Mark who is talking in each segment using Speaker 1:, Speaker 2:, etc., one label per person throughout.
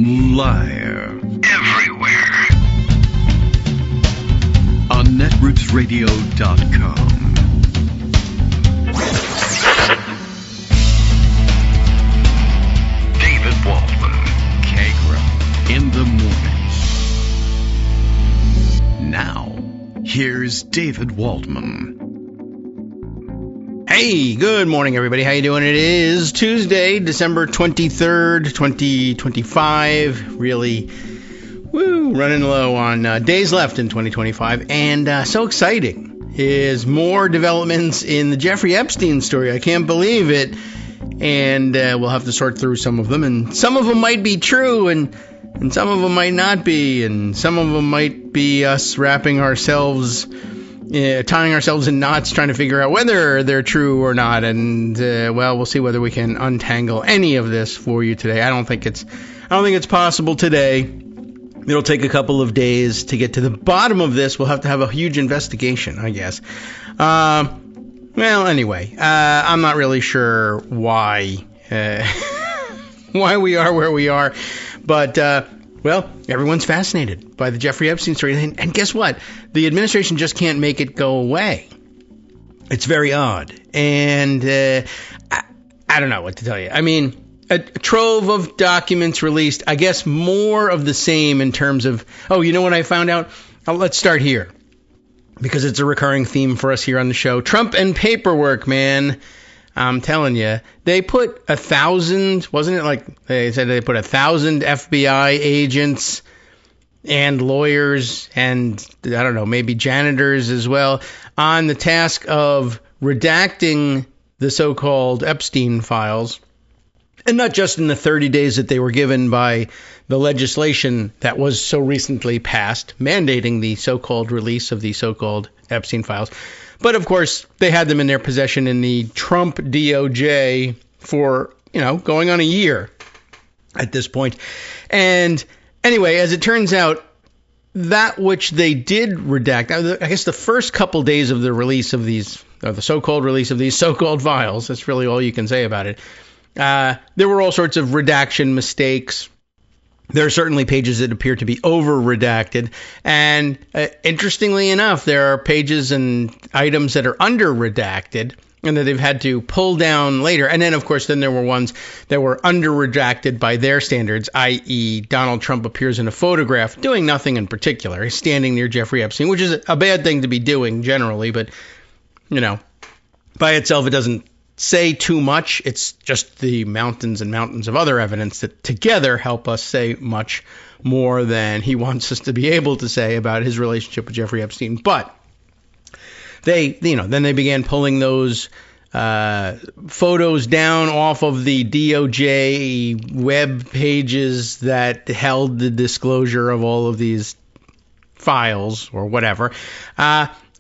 Speaker 1: Live. Everywhere. On netrootsradio.com. David Waldman. Kagro. In the mornings. Now, here's David Waldman.
Speaker 2: Hey, good morning, everybody. How you doing? It is Tuesday, December 23rd, 2025. Really, running low on days left in 2025. And so exciting is more developments in the Jeffrey Epstein story. I can't believe it. And we'll have to sort through some of them. And some of them might be true, and some of them might not be. And some of them might be us tying ourselves in knots, trying to figure out whether they're true or not. And we'll see whether we can untangle any of this for you today. I don't think it's possible today. It'll take a couple of days to get to the bottom of this. We'll have to have a huge investigation, I guess. Anyway, I'm not really sure why we are where we are, but everyone's fascinated by the Jeffrey Epstein story. And guess what? The administration just can't make it go away. It's very odd. And I don't know what to tell you. I mean, a trove of documents released. I guess more of the same in terms of, you know what I found out? Let's start here, because it's a recurring theme for us here on the show. Trump and paperwork, man. I'm telling you, they put 1,000, wasn't it? Like they said, they put 1,000 FBI agents and lawyers and I don't know, maybe janitors as well on the task of redacting the so-called Epstein files. And not just in the 30 days that they were given by the legislation that was so recently passed, mandating the so-called release of the so-called Epstein files. But, of course, they had them in their possession in the Trump DOJ for, going on a year at this point. And anyway, as it turns out, that which they did redact, I guess the first couple days of the release of these, or the so-called release of these so-called files, that's really all you can say about it. There were all sorts of redaction mistakes. There are certainly pages that appear to be over-redacted. And interestingly enough, there are pages and items that are under-redacted and that they've had to pull down later. And then, of course, there were ones that were under-redacted by their standards, i.e. Donald Trump appears in a photograph doing nothing in particular. He's standing near Jeffrey Epstein, which is a bad thing to be doing generally. But, by itself, it doesn't say too much. It's just the mountains and mountains of other evidence that together help us say much more than he wants us to be able to say about his relationship with Jeffrey Epstein. But then they began pulling those photos down off of the DOJ web pages that held the disclosure of all of these files or whatever.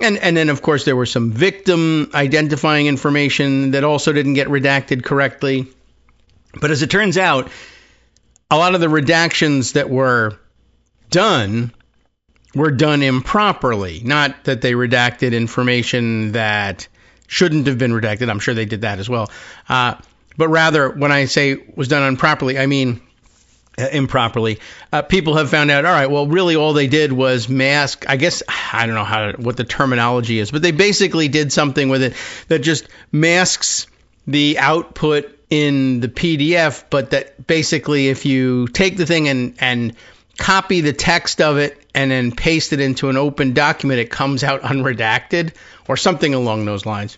Speaker 2: And then, of course, there was some victim identifying information that also didn't get redacted correctly. But as it turns out, a lot of the redactions that were done improperly. Not that they redacted information that shouldn't have been redacted. I'm sure they did that as well. But rather, when I say was done improperly, I mean improperly. People have found out, all right, well, really all they did was mask, I guess, I don't know what the terminology is, but they basically did something with it that just masks the output in the PDF, but that basically if you take the thing and copy the text of it and then paste it into an open document, it comes out unredacted or something along those lines.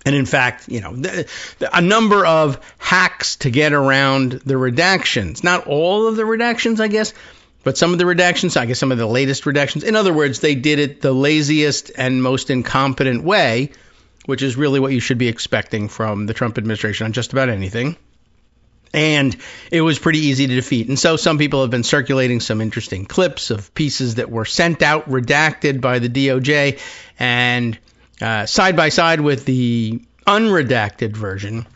Speaker 2: And in fact, a number of hacks to get around the redactions. Not all of the redactions, I guess, but some of the redactions, I guess some of the latest redactions. In other words, they did it the laziest and most incompetent way, which is really what you should be expecting from the Trump administration on just about anything. And it was pretty easy to defeat. And so some people have been circulating some interesting clips of pieces that were sent out redacted by the DOJ and side by side with the unredacted version.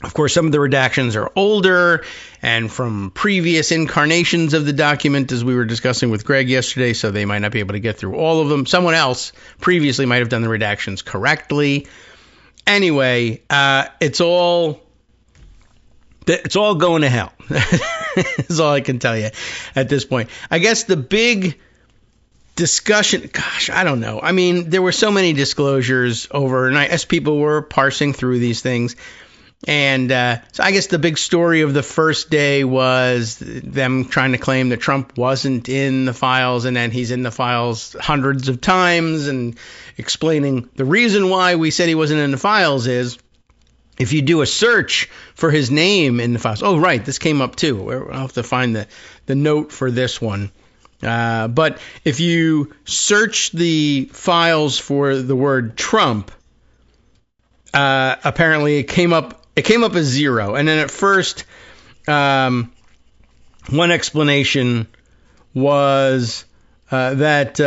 Speaker 2: Of course, some of the redactions are older and from previous incarnations of the document, as we were discussing with Greg yesterday, so they might not be able to get through all of them. Someone else previously might have done the redactions correctly. Anyway, it's all It's all going to hell. That's all I can tell you at this point. I guess the big discussion, gosh, I don't know. I mean, there were so many disclosures overnight as people were parsing through these things. And so I guess the big story of the first day was them trying to claim that Trump wasn't in the files, and then he's in the files hundreds of times, and explaining the reason why we said he wasn't in the files is if you do a search for his name in the files. Oh, right. This came up too. I'll have to find the note for this one. But if you search the files for the word Trump, apparently it came up as 0. And then at first, one explanation was that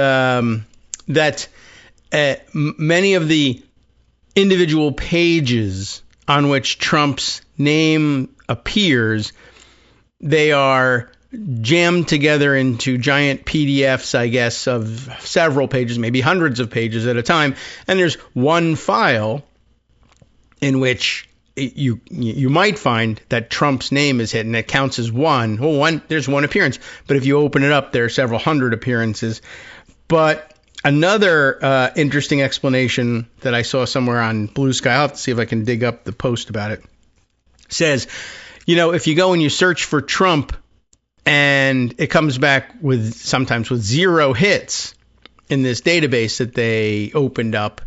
Speaker 2: many of the individual pages on which Trump's name appears, they are jammed together into giant PDFs, I guess, of several pages, maybe hundreds of pages at a time. And there's one file in which you might find that Trump's name is hidden. It counts as one. Well, there's one appearance. But if you open it up, there are several hundred appearances. But another interesting explanation that I saw somewhere on Blue Sky, I'll have to see if I can dig up the post about it, says, if you go and you search for Trump and it comes back sometimes with 0 hits in this database that they opened up,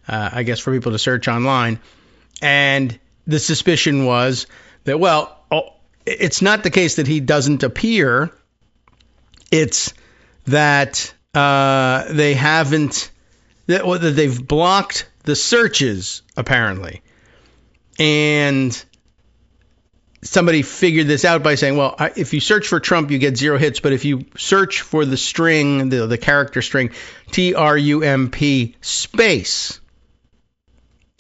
Speaker 2: I guess, for people to search online. And the suspicion was that, it's not the case that he doesn't appear. It's that they've blocked the searches, apparently. And somebody figured this out by saying, if you search for Trump, you get 0 hits. But if you search for the string, the character string, TRUMP space,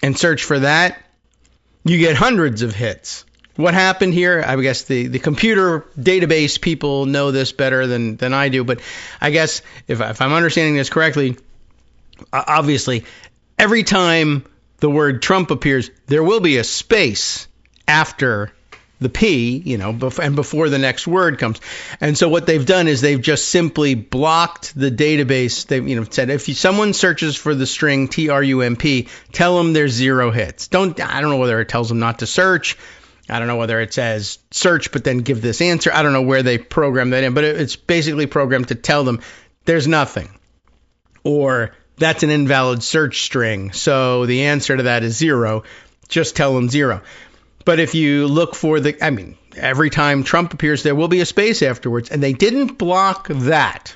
Speaker 2: and search for that, you get hundreds of hits. What happened here? I guess the computer database people know this better than I do. But I guess if I'm understanding this correctly, obviously, every time the word Trump appears, there will be a space after the P, and before the next word comes. And so what they've done is they've just simply blocked the database. They've said, if someone searches for the string TRUMP, tell them there's 0 hits. I don't know whether it tells them not to search. I don't know whether it says search, but then give this answer. I don't know where they program that in, but it's basically programmed to tell them there's nothing, or that's an invalid search string. So the answer to that is 0. Just tell them 0. But if you look for every time Trump appears, there will be a space afterwards. And they didn't block that.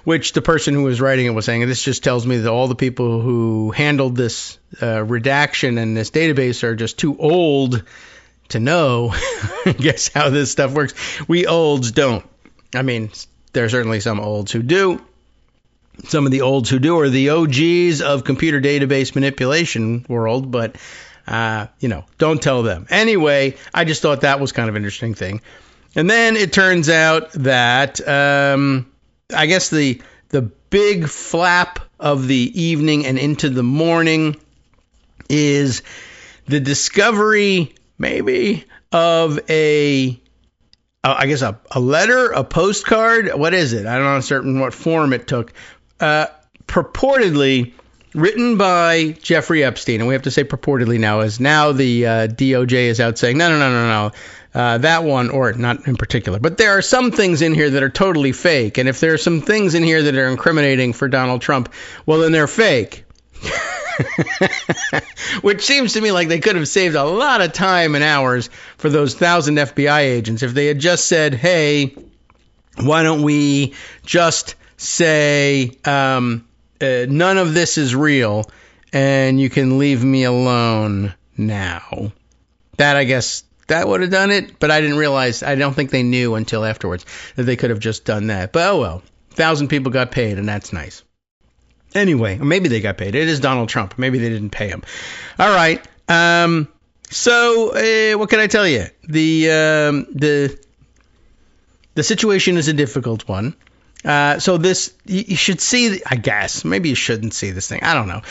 Speaker 2: Which the person who was writing it was saying, this just tells me that all the people who handled this redaction and this database are just too old to know, I guess, how this stuff works. We olds don't. There are certainly some olds who do. Some of the olds who do are the OGs of computer database manipulation world, but don't tell them. Anyway, I just thought that was kind of an interesting thing. And then it turns out that I guess the big flap of the evening and into the morning is the discovery maybe of a letter, a postcard. What is it? I don't know certain what form it took. Purportedly written by Jeffrey Epstein, and we have to say purportedly now, as now the DOJ is out saying, no, that one, or not in particular. But there are some things in here that are totally fake, and if there are some things in here that are incriminating for Donald Trump, well, then they're fake. Which seems to me like they could have saved a lot of time and hours for those 1,000 FBI agents if they had just said, hey, why don't we just say none of this is real and you can leave me alone now. That, I guess, that would have done it, but I don't think they knew until afterwards that they could have just done that. But oh well, 1,000 people got paid, and that's nice. Anyway, maybe they got paid. It is Donald Trump. Maybe they didn't pay him. All right. So what can I tell you? The situation is a difficult one. So this, you should see, I guess, maybe you shouldn't see this thing. I don't know.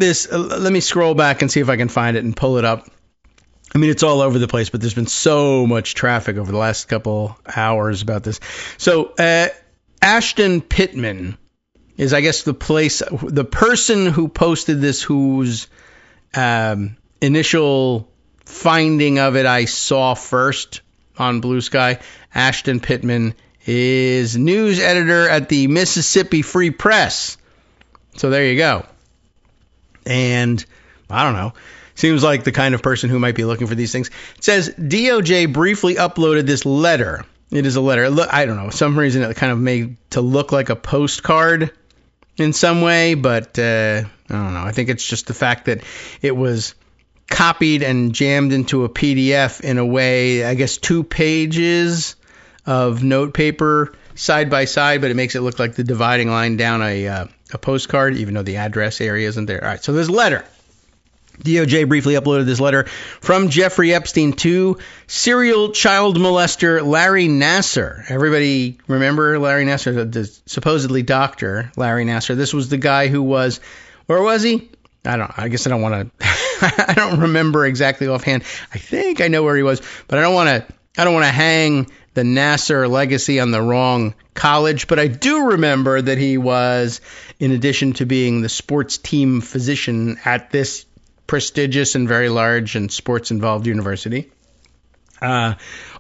Speaker 2: this, let me scroll back and see if I can find it and pull it up. I mean, it's all over the place, but there's been so much traffic over the last couple hours about this. So, Ashton Pittman is, I guess, the person who posted this, whose initial finding of it I saw first on Blue Sky. Ashton Pittman is news editor at the Mississippi Free Press. So there you go. And I don't know. Seems like the kind of person who might be looking for these things. It says DOJ briefly uploaded this letter. It is a letter. I don't know. For some reason it kind of made to look like a postcard in some way, but I don't know. I think it's just the fact that it was copied and jammed into a PDF in a way, I guess 2 pages of note paper side by side, but it makes it look like the dividing line down a postcard, even though the address area isn't there. All right, so there's a letter. DOJ briefly uploaded this letter from Jeffrey Epstein to serial child molester Larry Nassar. Everybody remember Larry Nassar, the supposedly doctor Larry Nassar? This was the guy who was, where was he? I guess I don't want to, I don't remember exactly offhand. I think I know where he was, but I don't want to hang the Nassar legacy on the wrong college. But I do remember that he was, in addition to being the sports team physician at this prestigious and very large and sports-involved university,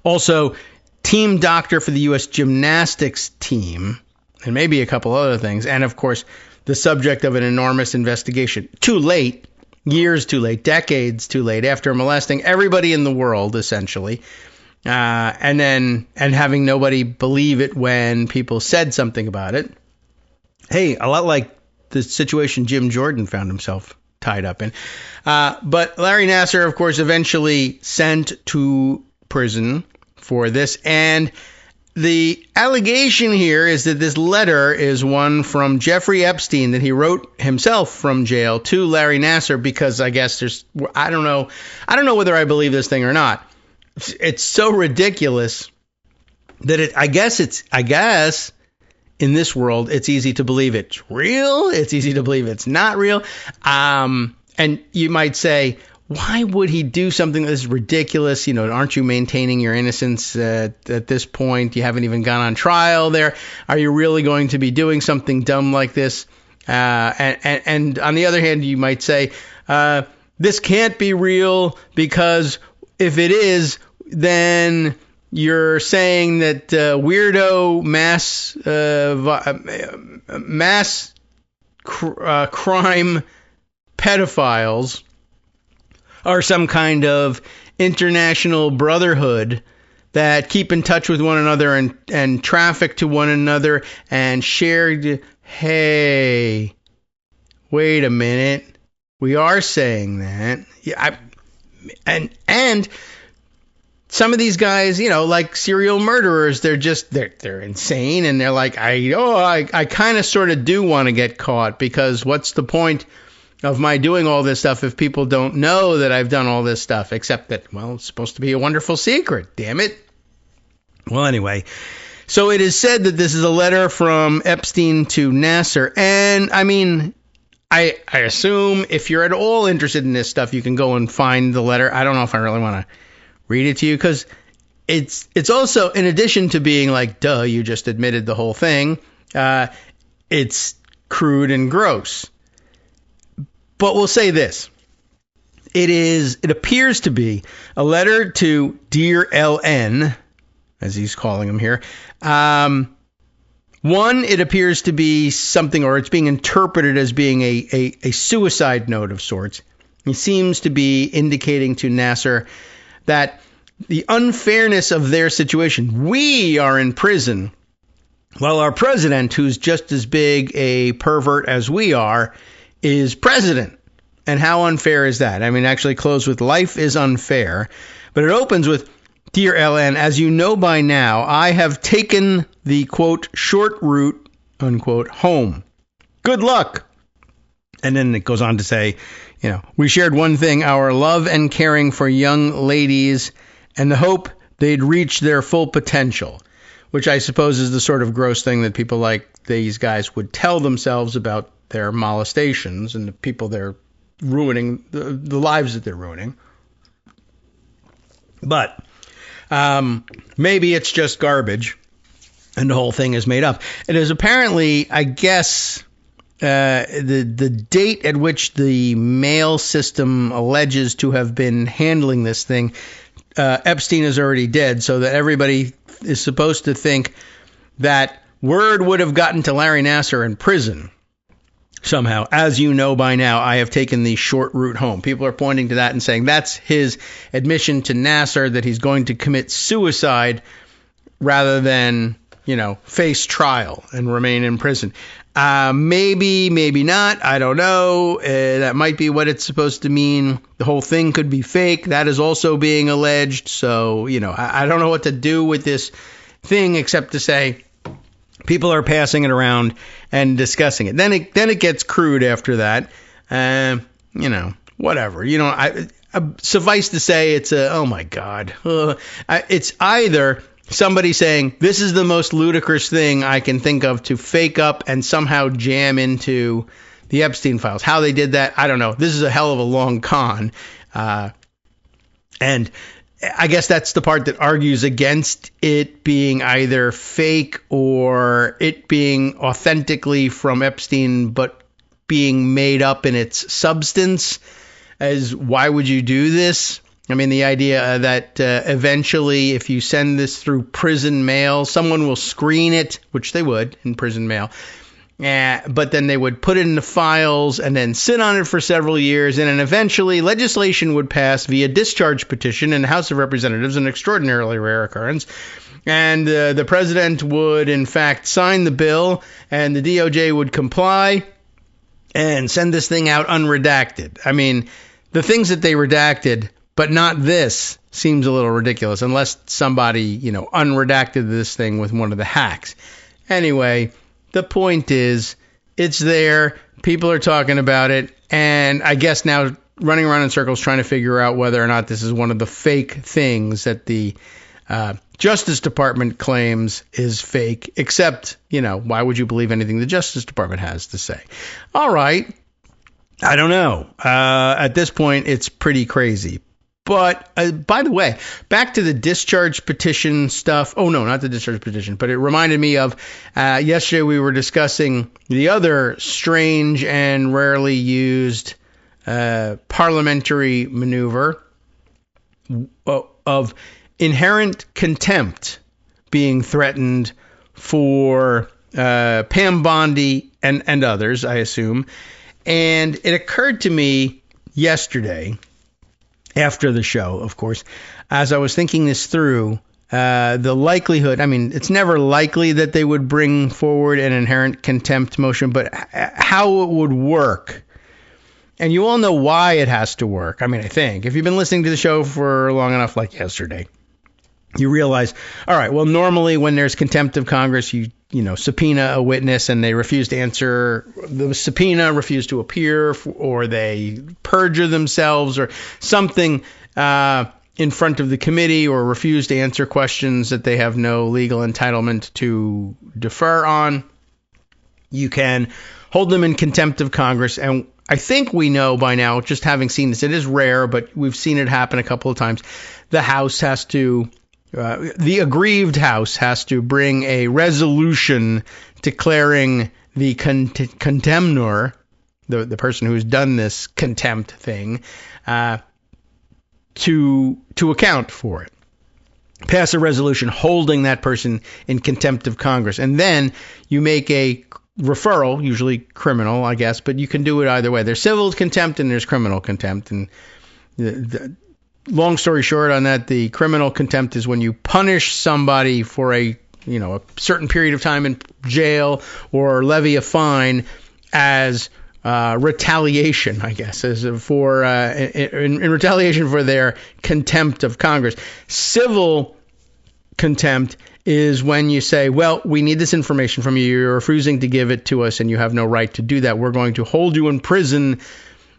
Speaker 2: also team doctor for the U.S. gymnastics team, and maybe a couple other things, and of course the subject of an enormous investigation. Too late, years too late, decades too late, after molesting everybody in the world, essentially, and having nobody believe it when people said something about it. Hey, a lot like the situation Jim Jordan found himself tied up in. But Larry Nassar, of course, eventually sent to prison for this. And the allegation here is that this letter is one from Jeffrey Epstein that he wrote himself from jail to Larry Nassar, because I guess I don't know whether I believe this thing or not. It's so ridiculous that I guess in this world, it's easy to believe it's real. It's easy to believe it's not real. And you might say, why would he do something that's ridiculous? You know, aren't you maintaining your innocence at this point? You haven't even gone on trial there. Are you really going to be doing something dumb like this? And on the other hand, you might say, this can't be real, because if it is, then you're saying that weirdo mass crime pedophiles are some kind of international brotherhood that keep in touch with one another and traffic to one another and share. Hey, wait a minute. We are saying that. Yeah, and some of these guys, you know, like serial murderers, they're insane, and they're like, I kind of sort of do want to get caught, because what's the point of my doing all this stuff if people don't know that I've done all this stuff, except that, well, it's supposed to be a wonderful secret, damn it. Well, anyway, so it is said that this is a letter from Epstein to Nassar, and I mean, I assume if you're at all interested in this stuff, you can go and find the letter. I don't know if I really want to read it to you, because it's also, in addition to being like, duh, you just admitted the whole thing, it's crude and gross. But we'll say this. It appears to be a letter to Dear LN, as he's calling him here. One, it appears to be something, or it's being interpreted as being a suicide note of sorts. He seems to be indicating to Nassar that the unfairness of their situation. We are in prison, while our president, who's just as big a pervert as we are, is president. And how unfair is that? I mean, actually closed with, life is unfair. But it opens with, Dear LN, as you know by now, I have taken the, quote, short route, unquote, home. Good luck. And then it goes on to say, you know, we shared one thing, our love and caring for young ladies and the hope they'd reach their full potential, which I suppose is the sort of gross thing that people like these guys would tell themselves about their molestations and the people they're ruining the lives that they're ruining. But maybe it's just garbage and the whole thing is made up. It is apparently, I guess, the date at which the mail system alleges to have been handling this thing, Epstein is already dead, so that everybody is supposed to think that word would have gotten to Larry Nassar in prison somehow. As you know by now, I have taken the short route home. People are pointing to that and saying that's his admission to Nassar, that he's going to commit suicide rather than, face trial and remain in prison. Maybe, maybe not. I don't know. That might be what it's supposed to mean. The whole thing could be fake. That is also being alleged. So, I don't know what to do with this thing except to say people are passing it around and discussing it. Then it gets crude after that. Whatever. Suffice to say, it's oh my God. It's either somebody saying, this is the most ludicrous thing I can think of to fake up and somehow jam into the Epstein files. How they did that, I don't know. This is a hell of a long con. And I guess that's the part that argues against it being either fake or it being authentically from Epstein, but being made up in its substance. As why would you do this? I mean, the idea that eventually, if you send this through prison mail, someone will screen it, which they would in prison mail. But then they would put it in the files and then sit on it for several years. And then eventually legislation would pass via discharge petition in the House of Representatives, an extraordinarily rare occurrence. And the president would, in fact, sign the bill and the DOJ would comply and send this thing out unredacted. I mean, the things that they redacted, but not this, seems a little ridiculous unless somebody, unredacted this thing with one of the hacks. Anyway, the point is, it's there. People are talking about it. And I guess now running around in circles trying to figure out whether or not this is one of the fake things that the Justice Department claims is fake. Except, why would you believe anything the Justice Department has to say? All right. I don't know. At this point, it's pretty crazy. But by the way, back to the discharge petition stuff. Oh, no, not the discharge petition, but it reminded me of yesterday we were discussing the other strange and rarely used parliamentary maneuver of inherent contempt being threatened for Pam Bondi and others, I assume. And it occurred to me yesterday, after the show, of course, as I was thinking this through, the likelihood, I mean, it's never likely that they would bring forward an inherent contempt motion, but how it would work. And you all know why it has to work. I mean, I think if you've been listening to the show for long enough, like yesterday, you realize, all right, well, normally when there's contempt of Congress, you subpoena a witness and they refuse to answer the subpoena, refuse to appear, or they perjure themselves or something in front of the committee, or refuse to answer questions that they have no legal entitlement to defer on. You can hold them in contempt of Congress. And I think we know by now, just having seen this, it is rare, but we've seen it happen a couple of times. The House has to the aggrieved House has to bring a resolution declaring the contemnor, the person who's done this contempt thing, to account for it. Pass a resolution holding that person in contempt of Congress. And then you make a referral, usually criminal, I guess, but you can do it either way. There's civil contempt and there's criminal contempt. And long story short on that, the criminal contempt is when you punish somebody for a certain period of time in jail or levy a fine as retaliation, I guess, as for in retaliation for their contempt of Congress. Civil contempt is when you say, well, we need this information from you. You're refusing to give it to us and you have no right to do that. We're going to hold you in prison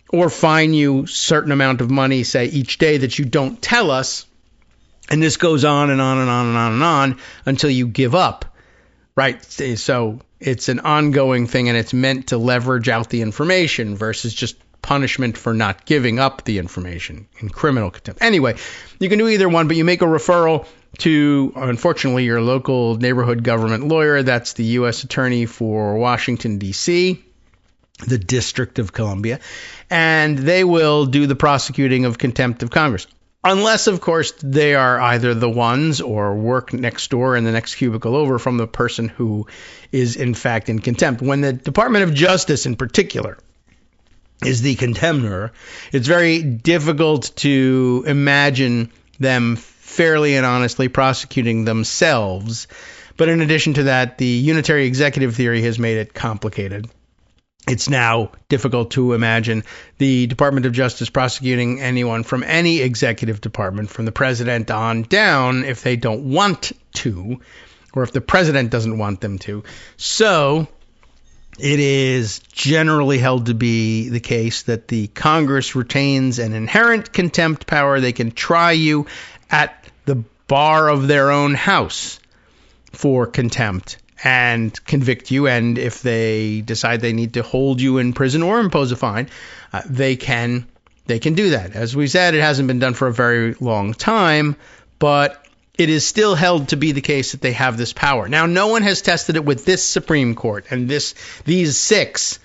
Speaker 2: or fine you certain amount of money, say, each day that you don't tell us. And this goes on and on and on and on and on until you give up, right? So it's an ongoing thing, and it's meant to leverage out the information versus just punishment for not giving up the information in criminal contempt. Anyway, you can do either one, but you make a referral to, unfortunately, your local neighborhood government lawyer. That's the U.S. Attorney for Washington, D.C., the District of Columbia, and they will do the prosecuting of contempt of Congress. Unless, of course, they are either the ones or work next door in the next cubicle over from the person who is, in fact, in contempt. When the Department of Justice, in particular, is the contemptor, it's very difficult to imagine them fairly and honestly prosecuting themselves. But in addition to that, the unitary executive theory has made it complicated. It's now difficult to imagine the Department of Justice prosecuting anyone from any executive department, from the president on down, if they don't want to, or if the president doesn't want them to. So it is generally held to be the case that the Congress retains an inherent contempt power. They can try you at the bar of their own house for contempt and convict you, and if they decide they need to hold you in prison or impose a fine, they can do that. As we said, it hasn't been done for a very long time, but it is still held to be the case that they have this power. Now, no one has tested it with this Supreme Court and these 6,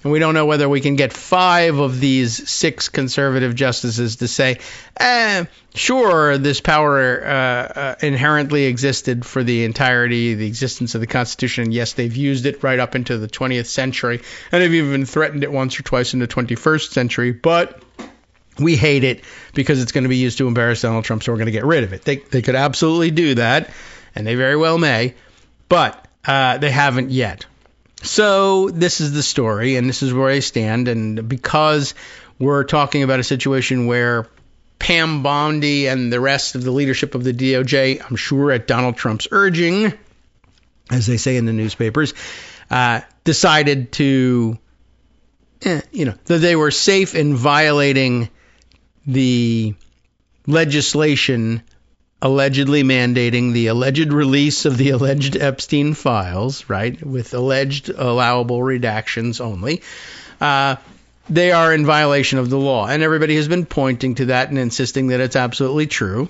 Speaker 2: and we don't know whether we can get 5 of these 6 conservative justices to say, sure, this power inherently existed for the entirety of the existence of the Constitution. Yes, they've used it right up into the 20th century, and they've even threatened it once or twice in the 21st century, but we hate it because it's going to be used to embarrass Donald Trump, so we're going to get rid of it. They could absolutely do that, and they very well may, but they haven't yet. So this is the story, and this is where I stand. And because we're talking about a situation where Pam Bondi and the rest of the leadership of the DOJ, I'm sure at Donald Trump's urging, as they say in the newspapers, decided to, that they were safe in violating the legislation allegedly mandating the alleged release of the alleged Epstein files, right, with alleged allowable redactions only, they are in violation of the law. And everybody has been pointing to that and insisting that it's absolutely true.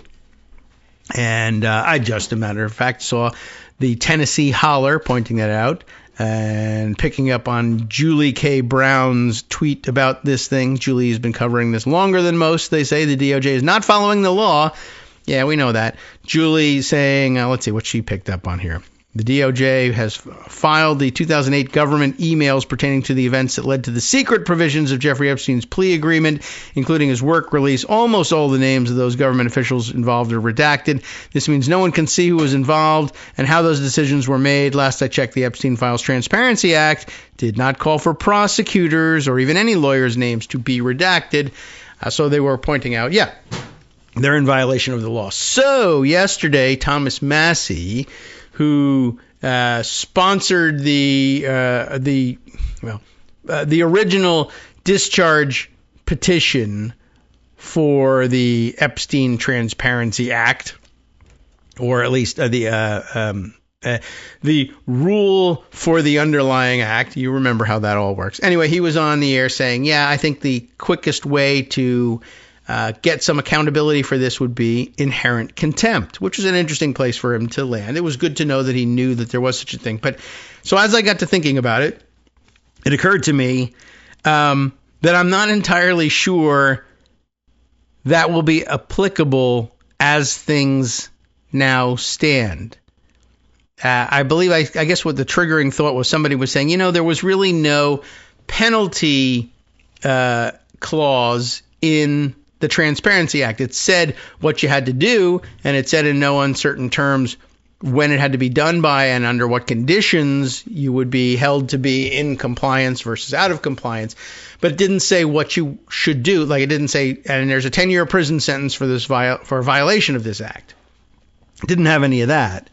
Speaker 2: And I just, a matter of fact, saw the Tennessee Holler pointing that out and picking up on Julie K. Brown's tweet about this thing. Julie has been covering this longer than most. They say the DOJ is not following the law. Yeah, we know that. Julie saying, let's see what she picked up on here. The DOJ has filed the 2008 government emails pertaining to the events that led to the secret provisions of Jeffrey Epstein's plea agreement, including his work release. Almost all the names of those government officials involved are redacted. This means no one can see who was involved and how those decisions were made. Last I checked, the Epstein Files Transparency Act did not call for prosecutors or even any lawyers' names to be redacted. So they were pointing out, they're in violation of the law. So yesterday, Thomas Massie, who sponsored the original discharge petition for the Epstein Transparency Act, or at least the rule for the underlying act. You remember how that all works. Anyway, he was on the air saying, I think the quickest way to get some accountability for this would be inherent contempt, which is an interesting place for him to land. It was good to know that he knew that there was such a thing. But so as I got to thinking about it, it occurred to me that I'm not entirely sure that will be applicable as things now stand. I believe, I guess what the triggering thought was, somebody was saying, there was really no penalty clause in the Transparency Act. It said what you had to do, and it said in no uncertain terms when it had to be done by and under what conditions you would be held to be in compliance versus out of compliance. But it didn't say what you should do. Like, it didn't say, and there's a 10-year prison sentence for this for a violation of this act. It didn't have any of that.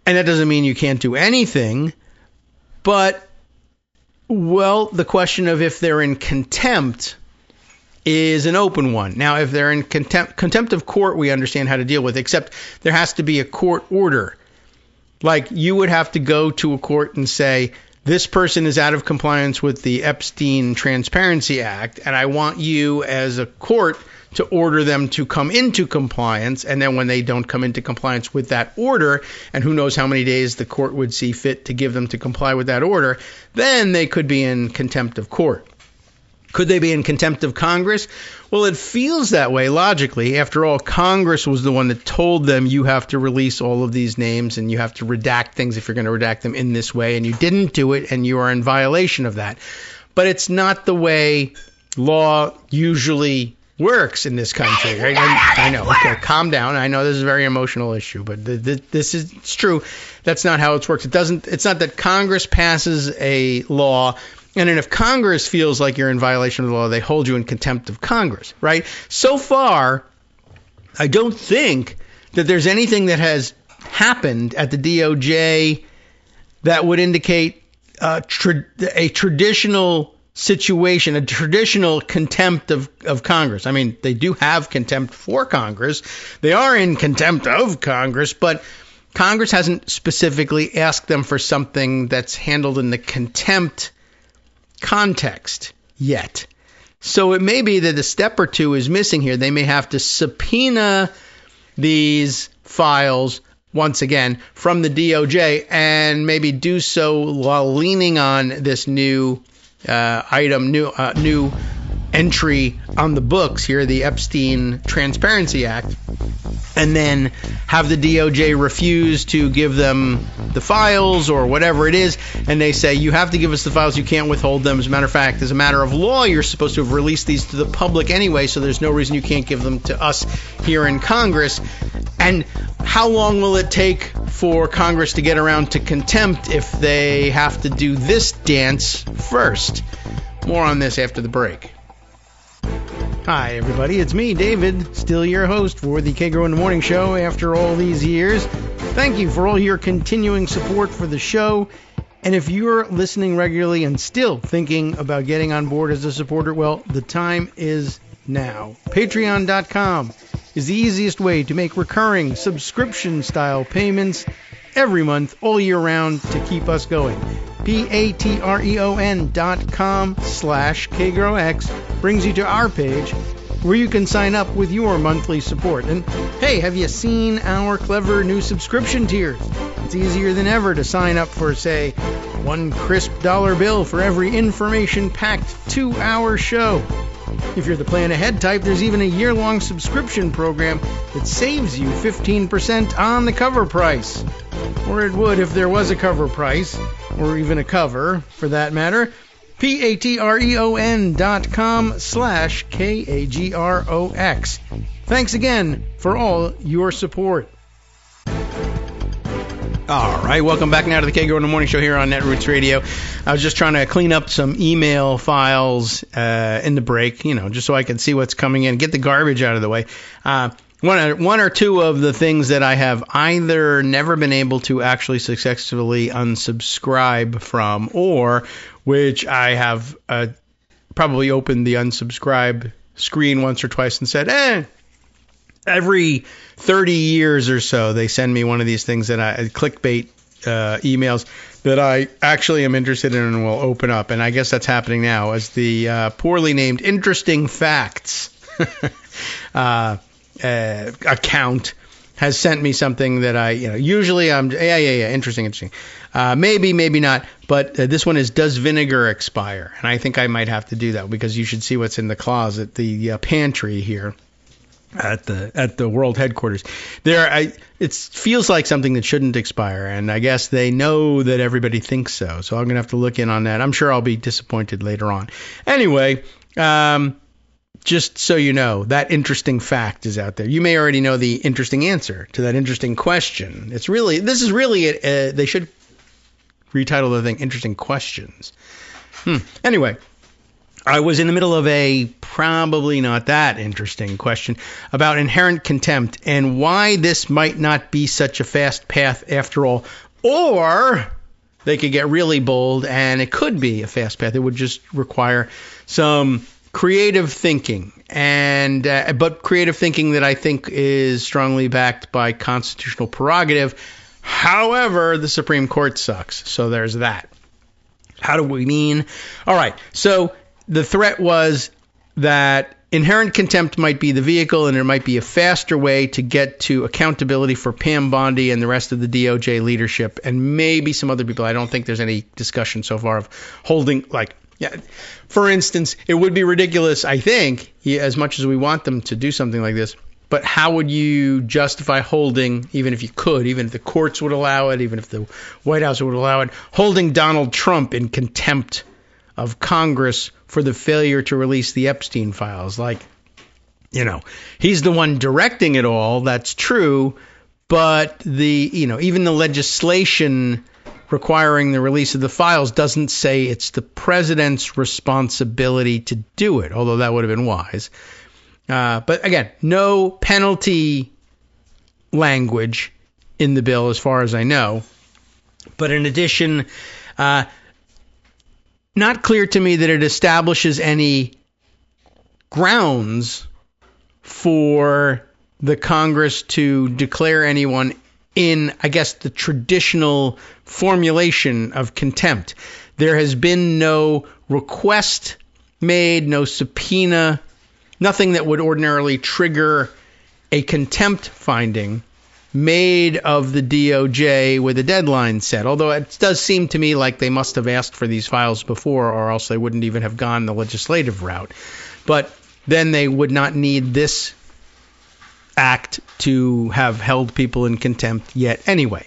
Speaker 2: And that doesn't mean you can't do anything, but, the question of if they're in contempt is an open one. Now, if they're in contempt of court, we understand how to deal with it, except there has to be a court order. Like, you would have to go to a court and say, this person is out of compliance with the Epstein Transparency Act, and I want you as a court to order them to come into compliance. And then when they don't come into compliance with that order, and who knows how many days the court would see fit to give them to comply with that order, then they could be in contempt of court. Could they be in contempt of Congress? Well, it feels that way logically. After all, Congress was the one that told them you have to release all of these names and you have to redact things if you're going to redact them in this way, and you didn't do it and you are in violation of that. But it's not the way law usually works in this country, right? I know. Okay, calm down. I know this is a very emotional issue, but it's true. That's not how it works. It's not that Congress passes a law, and then if Congress feels like you're in violation of the law, they hold you in contempt of Congress, right? So far, I don't think that there's anything that has happened at the DOJ that would indicate a traditional situation, a traditional contempt of Congress. I mean, they do have contempt for Congress. They are in contempt of Congress, but Congress hasn't specifically asked them for something that's handled in the contempt context yet. So it may be that a step or two is missing here. They may have to subpoena these files once again from the DOJ and maybe do so while leaning on this new new entry on the books here, the Epstein Transparency Act, and then have the DOJ refuse to give them the files or whatever it is, and they say, you have to give us the files, you can't withhold them. As a matter of fact, as a matter of law, you're supposed to have released these to the public anyway, so there's no reason you can't give them to us here in Congress. And how long will it take for Congress to get around to contempt if they have to do this dance first? More on this after the break. Hi, everybody. It's me, David, still your host for the Kagro in the Morning Show after all these years. Thank you for all your continuing support for the show. And if you're listening regularly and still thinking about getting on board as a supporter, well, the time is now. Patreon.com is the easiest way to make recurring subscription-style payments every month, all year round, to keep us going. patreon.com/KagroX brings you to our page where you can sign up with your monthly support. And hey, have you seen our clever new subscription tiers? It's easier than ever to sign up for, say, $1 crisp bill for every information-packed 2-hour show. If you're the plan ahead type, there's even a year-long subscription program that saves you 15% on the cover price. Or it would if there was a cover price, or even a cover, for that matter. patreon.com/KAGROX. Thanks again for all your support. All right, welcome back now to the Kagro in the Morning Show here on Netroots Radio. I was just trying to clean up some email files in the break, just so I can see what's coming in, get the garbage out of the way. One or two of the things that I have either never been able to actually successfully unsubscribe from, or which I have probably opened the unsubscribe screen once or twice and said, every 30 years or so, they send me one of these things that clickbait emails that I actually am interested in and will open up. And I guess that's happening now as the poorly named Interesting Facts account has sent me something that I, usually I'm, interesting. Maybe not. But this one is, does vinegar expire? And I think I might have to do that because you should see what's in the closet, the pantry here at the world headquarters. It feels like something that shouldn't expire, and I guess they know that everybody thinks so. So I'm going to have to look in on that. I'm sure I'll be disappointed later on. Anyway, just so you know, that interesting fact is out there. You may already know the interesting answer to that interesting question. This is really they should retitle the thing Interesting Questions. Anyway, I was in the middle of a probably not that interesting question about inherent contempt and why this might not be such a fast path after all. Or they could get really bold and it could be a fast path. It would just require some creative thinking, but creative thinking that I think is strongly backed by constitutional prerogative. However, the Supreme Court sucks, so there's that. How do we mean? All right. So the threat was that inherent contempt might be the vehicle, and there might be a faster way to get to accountability for Pam Bondi and the rest of the DOJ leadership, and maybe some other people. I don't think there's any discussion so far of holding, for instance, it would be ridiculous, I think, as much as we want them to do something like this, but how would you justify holding, even if you could, even if the courts would allow it, even if the White House would allow it, holding Donald Trump in contempt of Congress for the failure to release the Epstein files? He's the one directing it all. That's true. But even the legislation requiring the release of the files doesn't say it's the president's responsibility to do it, although that would have been wise. But again, no penalty language in the bill as far as I know. But in addition, not clear to me that it establishes any grounds for the Congress to declare anyone in, I guess, the traditional formulation of contempt. There has been no request made, no subpoena, nothing that would ordinarily trigger a contempt finding made of the DOJ with a deadline set. Although it does seem to me like they must have asked for these files before, or else they wouldn't even have gone the legislative route. But then they would not need this act to have held people in contempt yet anyway.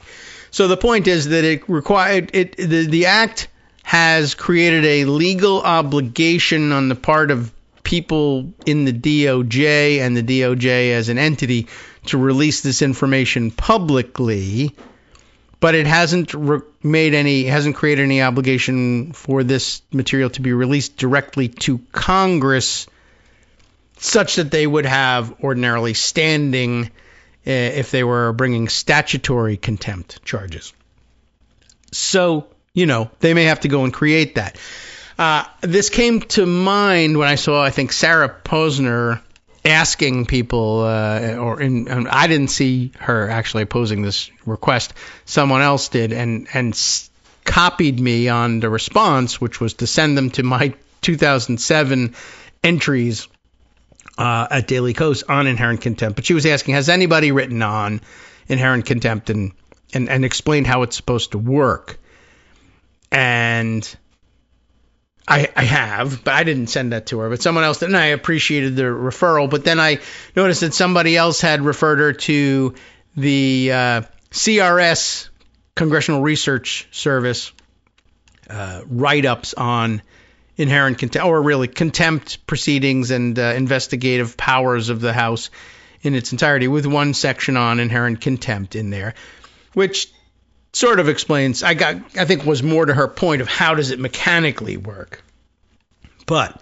Speaker 2: So the point is that the act has created a legal obligation on the part of people in the DOJ and the DOJ as an entity to release this information publicly, but it hasn't created any obligation for this material to be released directly to Congress, such that they would have ordinarily standing if they were bringing statutory contempt charges. So, they may have to go and create that. This came to mind when I saw, I think, Sarah Posner asking people, and I didn't see her actually opposing this request. Someone else did, and copied me on the response, which was to send them to my 2007 entries at Daily Kos on inherent contempt. But she was asking, has anybody written on inherent contempt and explained how it's supposed to work? And I have, but I didn't send that to her. But someone else did, and I appreciated the referral. But then I noticed that somebody else had referred her to the CRS, Congressional Research Service, write-ups on inherent contempt, or really contempt proceedings and investigative powers of the House in its entirety, with one section on inherent contempt in there, which sort of explains, I think was more to her point of how does it mechanically work. But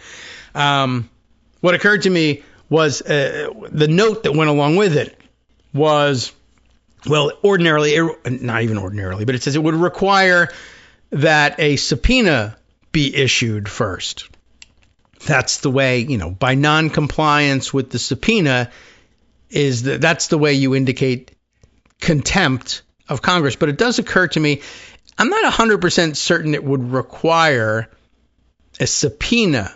Speaker 2: what occurred to me was the note that went along with it was, well, not even ordinarily, but it says it would require that a subpoena be issued first. That's the way, by non-compliance with the subpoena, that's the way you indicate contempt of Congress. But it does occur to me, I'm not 100% certain it would require a subpoena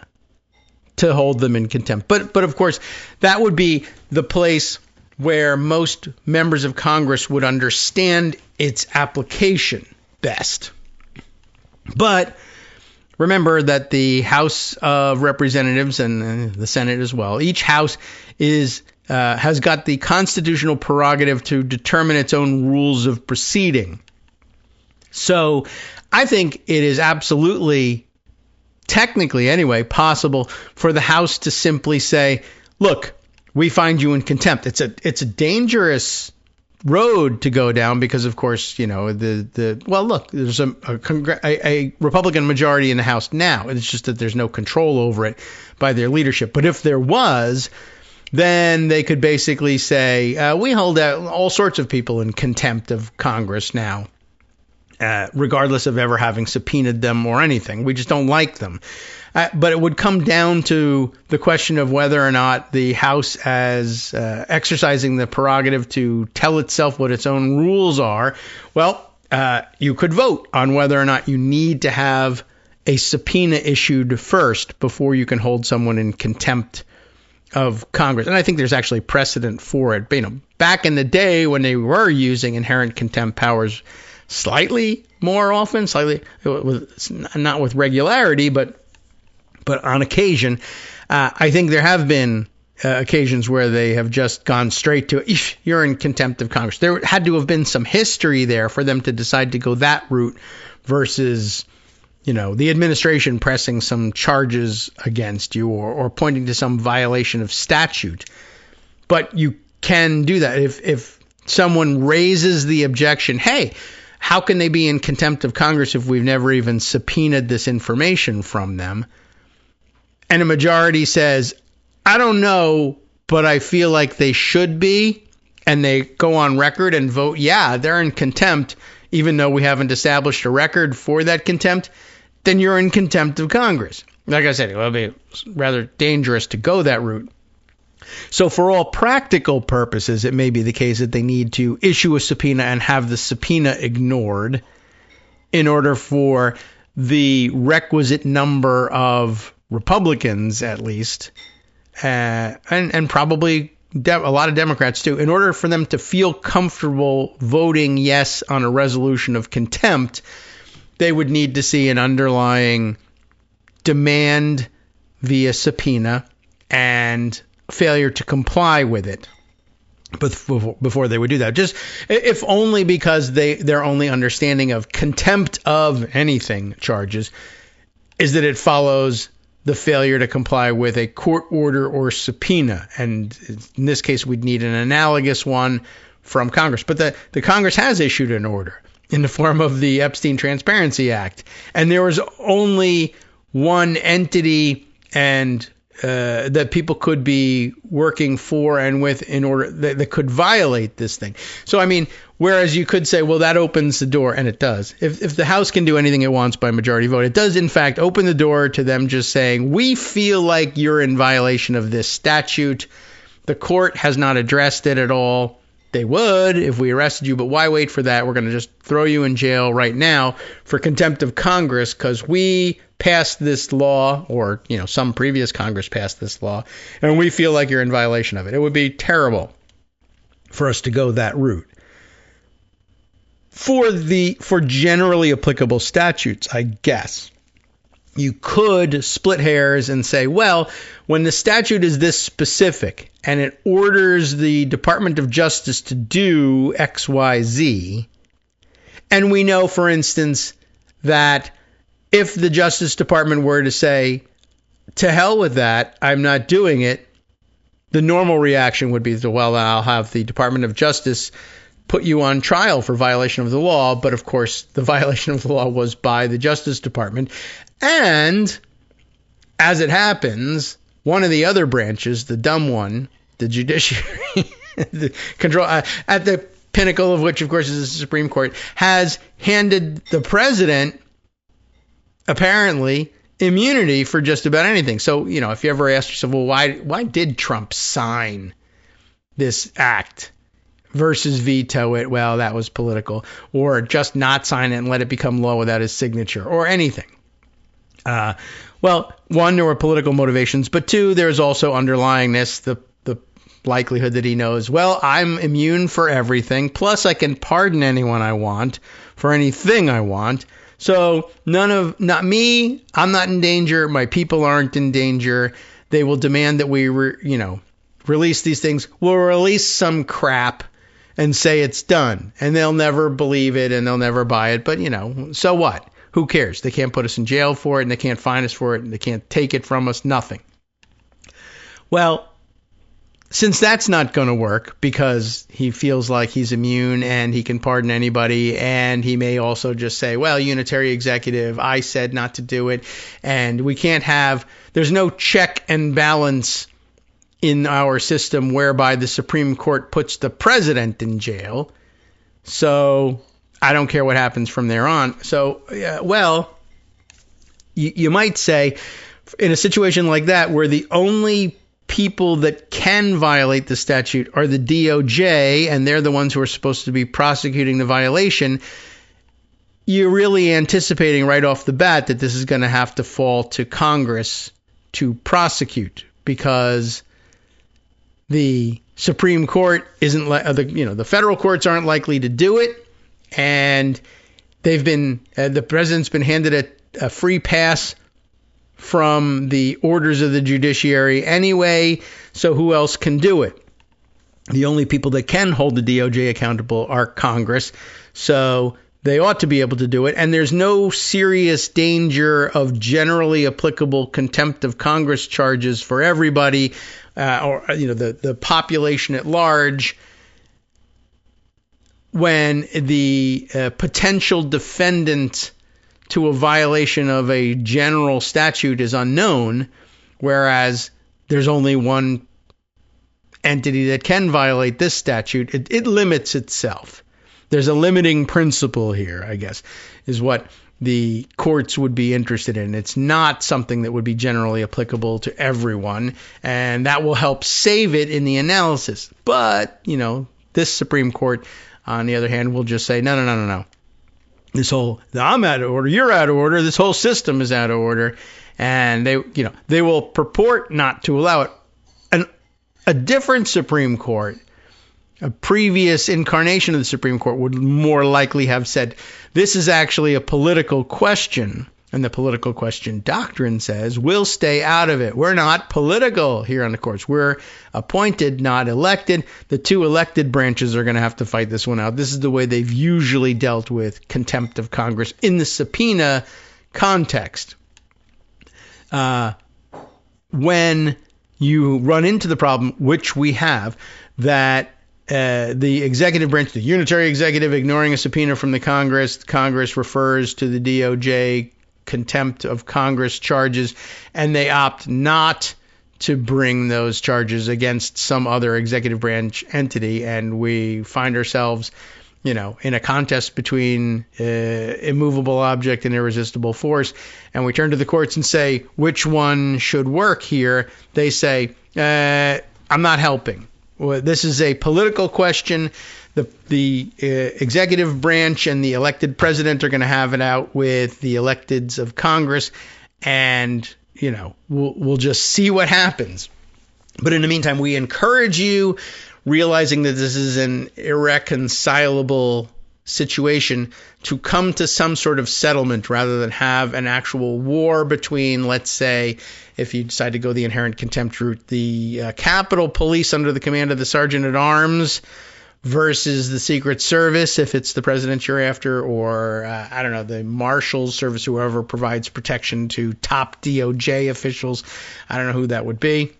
Speaker 2: to hold them in contempt. But of course, that would be the place where most members of Congress would understand its application best. But remember that the House of Representatives and the Senate as well, each house has got the constitutional prerogative to determine its own rules of proceeding. So I think it is absolutely, technically anyway, possible for the House to simply say, look, we find you in contempt. It's a dangerous road to go down because, of course, there's a Republican majority in the House now. It's just that there's no control over it by their leadership. But if there was, then they could basically say, we hold all sorts of people in contempt of Congress now, regardless of ever having subpoenaed them or anything. We just don't like them. But it would come down to the question of whether or not the House, as exercising the prerogative to tell itself what its own rules are, well, you could vote on whether or not you need to have a subpoena issued first before you can hold someone in contempt of Congress. And I think there's actually precedent for it. But, back in the day when they were using inherent contempt powers slightly more often, not with regularity, but on occasion, I think there have been occasions where they have just gone straight to, you're in contempt of Congress. There had to have been some history there for them to decide to go that route versus, the administration pressing some charges against you or pointing to some violation of statute. But you can do that if someone raises the objection, hey, how can they be in contempt of Congress if we've never even subpoenaed this information from them? And a majority says, I don't know, but I feel like they should be. And they go on record and vote, yeah, they're in contempt, even though we haven't established a record for that contempt. Then you're in contempt of Congress. Like I said, it will be rather dangerous to go that route. So for all practical purposes, it may be the case that they need to issue a subpoena and have the subpoena ignored in order for the requisite number of Republicans, at least, and probably a lot of Democrats too, in order for them to feel comfortable voting yes on a resolution of contempt, they would need to see an underlying demand via subpoena and failure to comply with it before they would do that. Just if only because their only understanding of contempt of anything charges is that it follows the failure to comply with a court order or subpoena. And in this case, we'd need an analogous one from Congress. But the Congress has issued an order in the form of the Epstein Transparency Act. And there was only one entity and that people could be working for and with in order that could violate this thing. So, I mean, whereas you could say, well, that opens the door, and it does. If the House can do anything it wants by majority vote, it does, in fact, open the door to them just saying, we feel like you're in violation of this statute. The court has not addressed it at all. They would if we arrested you, but why wait for that? We're going to just throw you in jail right now for contempt of Congress because we passed this law, or some previous Congress passed this law, and we feel like you're in violation of it. It would be terrible for us to go that route. For generally applicable statutes, I guess, you could split hairs and say, well, when the statute is this specific and it orders the Department of Justice to do X, Y, Z, and we know, for instance, that if the Justice Department were to say, to hell with that, I'm not doing it, the normal reaction would be, well, I'll have the Department of Justice put you on trial for violation of the law. But of course, the violation of the law was by the Justice Department. And as it happens, one of the other branches, the dumb one, the judiciary, the control at the pinnacle of which, of course, is the Supreme Court, has handed the president apparently immunity for just about anything. So, if you ever ask yourself, well, why did Trump sign this act versus veto it? Well, that was political. Or just not sign it and let it become law without his signature or anything. Well, one, there were political motivations, but two, there's also underlying this, the likelihood that he knows, well, I'm immune for everything. Plus, I can pardon anyone I want for anything I want. So not me, I'm not in danger. My people aren't in danger. They will demand that we, release these things. We'll release some crap and say it's done. And they'll never believe it and they'll never buy it. But, so what? Who cares? They can't put us in jail for it and they can't fine us for it and they can't take it from us. Nothing. Well, since that's not going to work because he feels like he's immune and he can pardon anybody, and he may also just say, well, unitary executive, I said not to do it, and we can't have, there's no check and balance in our system whereby the Supreme Court puts the president in jail. So I don't care what happens from there on. So, you might say in a situation like that where the only people that can violate the statute are the DOJ, and they're the ones who are supposed to be prosecuting the violation, you're really anticipating right off the bat that this is going to have to fall to Congress to prosecute, because the Supreme Court isn't the federal courts aren't likely to do it, and the president's been handed a free pass from the orders of the judiciary anyway, so who else can do it? The only people that can hold the DOJ accountable are Congress, so they ought to be able to do it, and there's no serious danger of generally applicable contempt of Congress charges for everybody, or the population at large, when the potential defendant to a violation of a general statute is unknown, whereas there's only one entity that can violate this statute. It limits itself. There's a limiting principle here, I guess, is what the courts would be interested in. It's not something that would be generally applicable to everyone, and that will help save it in the analysis. But, this Supreme Court, on the other hand, will just say, no. I'm out of order, you're out of order, this whole system is out of order, and they will purport not to allow it. A different Supreme Court, a previous incarnation of the Supreme Court, would more likely have said, this is actually a political question, and the political question doctrine says, we'll stay out of it. We're not political here on the courts. We're appointed, not elected. The two elected branches are going to have to fight this one out. This is the way they've usually dealt with contempt of Congress in the subpoena context. When you run into the problem, which we have, that the executive branch, the unitary executive, ignoring a subpoena from the Congress refers to the DOJ contempt of Congress charges, and they opt not to bring those charges against some other executive branch entity, and we find ourselves, in a contest between immovable object and irresistible force, and we turn to the courts and say, which one should work here? They say, I'm not helping. Well, this is a political question. The executive branch and the elected president are going to have it out with the electeds of Congress, and we'll just see what happens. But in the meantime, we encourage you, realizing that this is an irreconcilable situation, to come to some sort of settlement rather than have an actual war between, let's say, if you decide to go the inherent contempt route, the Capitol Police under the command of the Sergeant at Arms versus the Secret Service, if it's the president you're after, or, the Marshals Service, whoever provides protection to top DOJ officials. I don't know who that would be.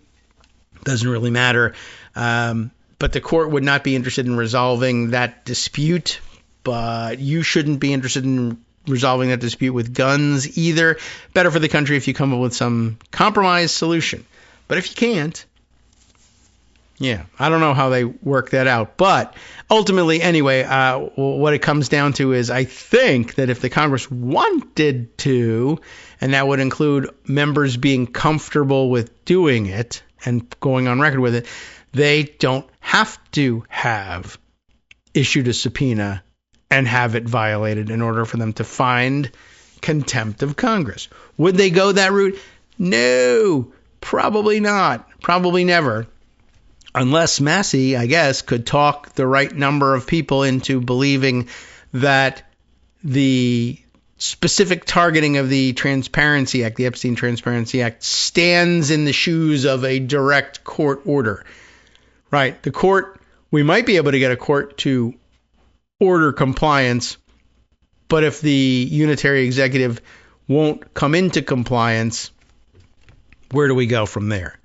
Speaker 2: Doesn't really matter. But the court would not be interested in resolving that dispute. But you shouldn't be interested in resolving that dispute with guns either. Better for the country if you come up with some compromise solution. But if you can't, I don't know how they work that out. But ultimately, anyway, what it comes down to is, I think that if the Congress wanted to, and that would include members being comfortable with doing it and going on record with it, they don't have to have issued a subpoena and have it violated in order for them to find contempt of Congress. Would they go that route? No, probably not. Probably never. Unless Massey, I guess, could talk the right number of people into believing that the specific targeting of the Transparency Act, the Epstein Transparency Act, stands in the shoes of a direct court order. Right. The court, we might be able to get a court to order compliance, but if the unitary executive won't come into compliance, where do we go from there?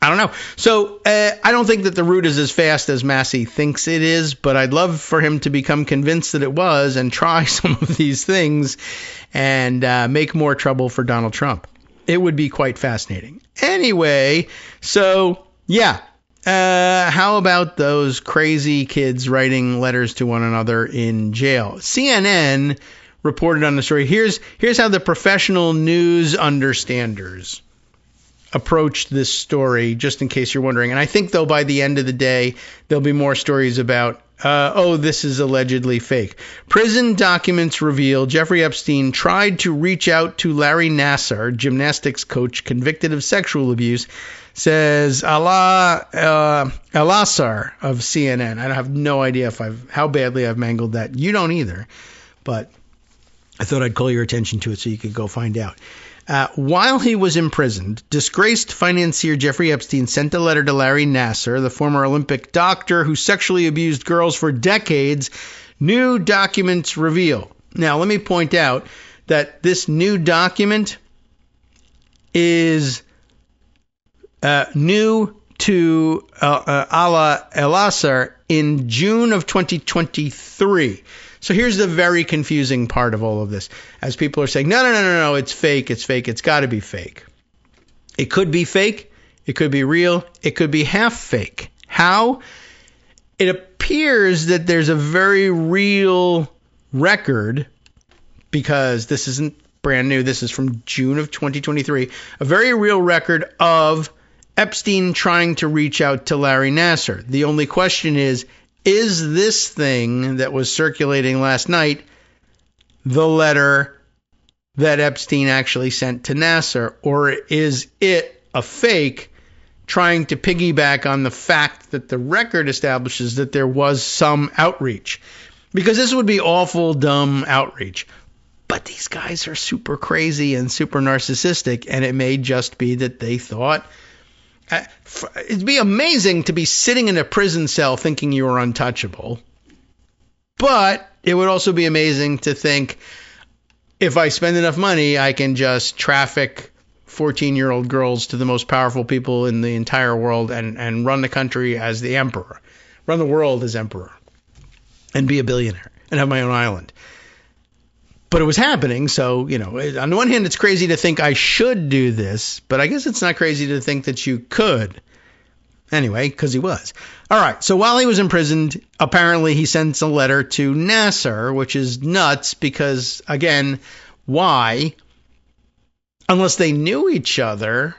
Speaker 2: I don't know. So I don't think that the route is as fast as Massey thinks it is, but I'd love for him to become convinced that it was and try some of these things and make more trouble for Donald Trump. It would be quite fascinating. Anyway, so how about those crazy kids writing letters to one another in jail? CNN reported on the story. Here's how the professional news understanders approached this story, just in case you're wondering. And I think, though, by the end of the day, there'll be more stories about This is allegedly fake. Prison documents reveal Jeffrey Epstein tried to reach out to Larry Nassar, gymnastics coach convicted of sexual abuse, says Alassar of CNN. I have no idea how badly I've mangled that. You don't either, but I thought I'd call your attention to it so you could go find out. While he was imprisoned, disgraced financier Jeffrey Epstein sent a letter to Larry Nassar, the former Olympic doctor who sexually abused girls for decades. New documents reveal. Now, let me point out that this new document is new to Alassar in June of 2023. So here's the very confusing part of all of this. As people are saying, no, it's fake, it's got to be fake. It could be fake, it could be real, it could be half fake. How? It appears that there's a very real record, because this isn't brand new, this is from June of 2023, a very real record of Epstein trying to reach out to Larry Nassar. The only question is this thing that was circulating last night the letter that Epstein actually sent to Nassar, or is it a fake trying to piggyback on the fact that the record establishes that there was some outreach? Because this would be awful dumb outreach. But these guys are super crazy and super narcissistic, and it may just be that they thought it'd be amazing to be sitting in a prison cell thinking you were untouchable. But it would also be amazing to think, if I spend enough money, I can just traffic 14-year-old girls to the most powerful people in the entire world and run the country as the emperor, run the world as emperor, and be a billionaire and have my own island. But it was happening, so, on the one hand, it's crazy to think I should do this, but I guess it's not crazy to think that you could. Anyway, because he was. All right, so while he was imprisoned, apparently he sends a letter to Nassar, which is nuts because, again, why? Unless they knew each other,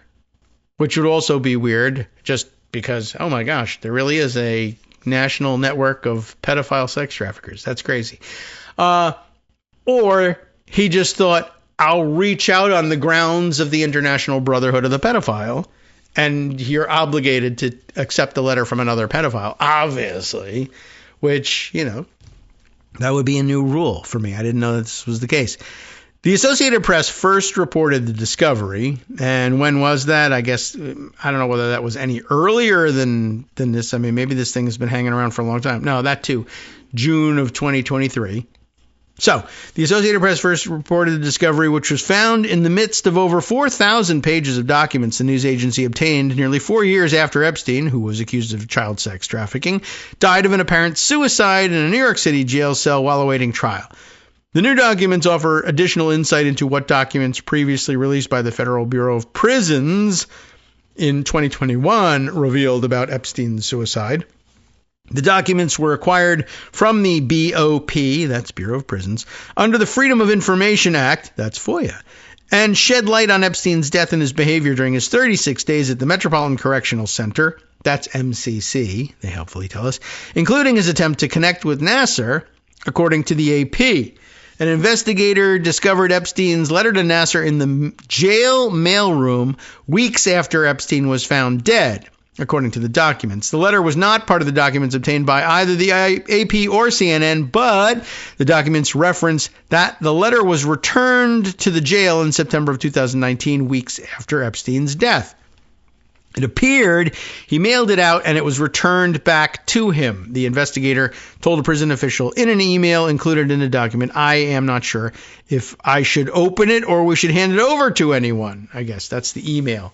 Speaker 2: which would also be weird, just because, oh my gosh, there really is a national network of pedophile sex traffickers. That's crazy. Or he just thought, I'll reach out on the grounds of the International Brotherhood of the Pedophile, and you're obligated to accept a letter from another pedophile, obviously, which, that would be a new rule for me. I didn't know this was the case. The Associated Press first reported the discovery, and when was that? I guess, I don't know whether that was any earlier than this. I mean, maybe this thing has been hanging around for a long time. No, that too. June of 2023. So, the Associated Press first reported the discovery, which was found in the midst of over 4,000 pages of documents the news agency obtained nearly 4 years after Epstein, who was accused of child sex trafficking, died of an apparent suicide in a New York City jail cell while awaiting trial. The new documents offer additional insight into what documents previously released by the Federal Bureau of Prisons in 2021 revealed about Epstein's suicide. The documents were acquired from the BOP, that's Bureau of Prisons, under the Freedom of Information Act, that's FOIA, and shed light on Epstein's death and his behavior during his 36 days at the Metropolitan Correctional Center, that's MCC, they helpfully tell us, including his attempt to connect with Nassar, according to the AP. An investigator discovered Epstein's letter to Nassar in the jail mailroom weeks after Epstein was found dead. According to the documents. The letter was not part of the documents obtained by either the AP or CNN, but the documents reference that the letter was returned to the jail in September of 2019, weeks after Epstein's death. It appeared he mailed it out and it was returned back to him, the investigator told a prison official in an email included in the document. I am not sure if I should open it or we should hand it over to anyone. I guess that's the email.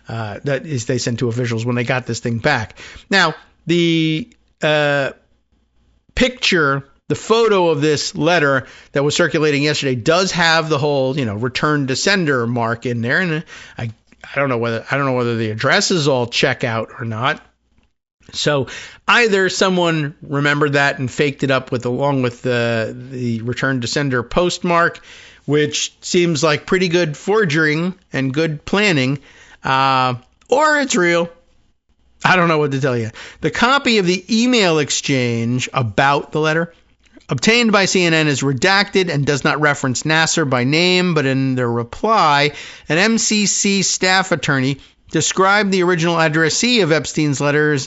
Speaker 2: That is they sent to officials when they got this thing back. Now, the picture, the photo of this letter that was circulating yesterday does have the whole, return to sender mark in there. And I don't know whether the addresses all check out or not. So either someone remembered that and faked it up along with the return to sender postmark, which seems like pretty good forging and good planning. Or it's real. I don't know what to tell you. The copy of the email exchange about the letter obtained by CNN is redacted and does not reference Nassar by name, but in their reply, an MCC staff attorney described the original addressee of Epstein's letter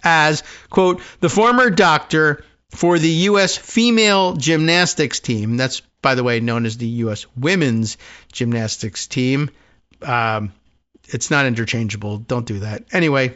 Speaker 2: as, quote, the former doctor for the U.S. female gymnastics team. That's, by the way, known as the U.S. women's gymnastics team. It's not interchangeable. Don't do that. Anyway,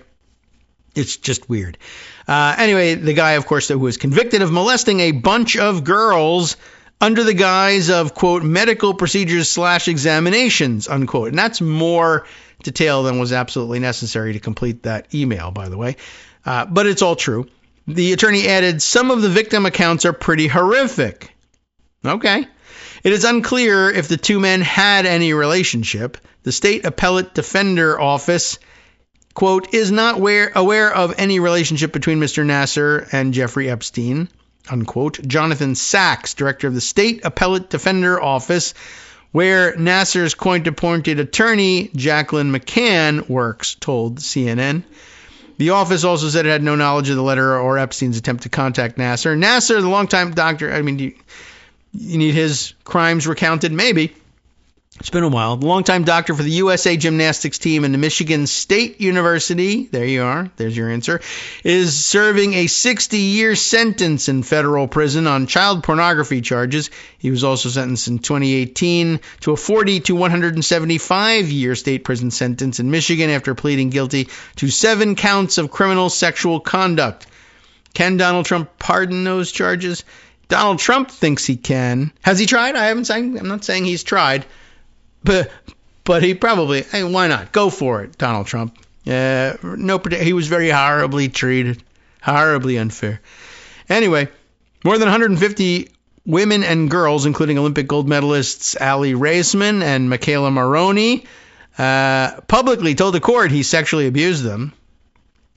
Speaker 2: it's just weird. Anyway, the guy, of course, who was convicted of molesting a bunch of girls under the guise of, quote, medical procedures / examinations, unquote. And that's more detail than was absolutely necessary to complete that email, by the way. But it's all true. The attorney added, some of the victim accounts are pretty horrific. Okay. It is unclear if the two men had any relationship. The State Appellate Defender Office, quote, is not aware of any relationship between Mr. Nassar and Jeffrey Epstein, unquote. Jonathan Sachs, director of the State Appellate Defender Office, where Nassar's court-appointed attorney, Jacqueline McCann, works, told CNN. The office also said it had no knowledge of the letter or Epstein's attempt to contact Nassar. Nassar, the longtime doctor, I mean, you need his crimes recounted? Maybe. It's been a while. The longtime doctor for the USA gymnastics team and the Michigan State University, there you are, there's your answer, is serving a 60-year sentence in federal prison on child pornography charges. He was also sentenced in 2018 to a 40 to 175-year state prison sentence in Michigan after pleading guilty to 7 counts of criminal sexual conduct. Can Donald Trump pardon those charges? Donald Trump thinks he can. Has he tried? I'm not saying he's tried. But he probably, hey, why not? Go for it, Donald Trump. He was very horribly treated, horribly unfair. Anyway, more than 150 women and girls, including Olympic gold medalists Ali Raisman and Michaela Maroney, publicly told the court he sexually abused them.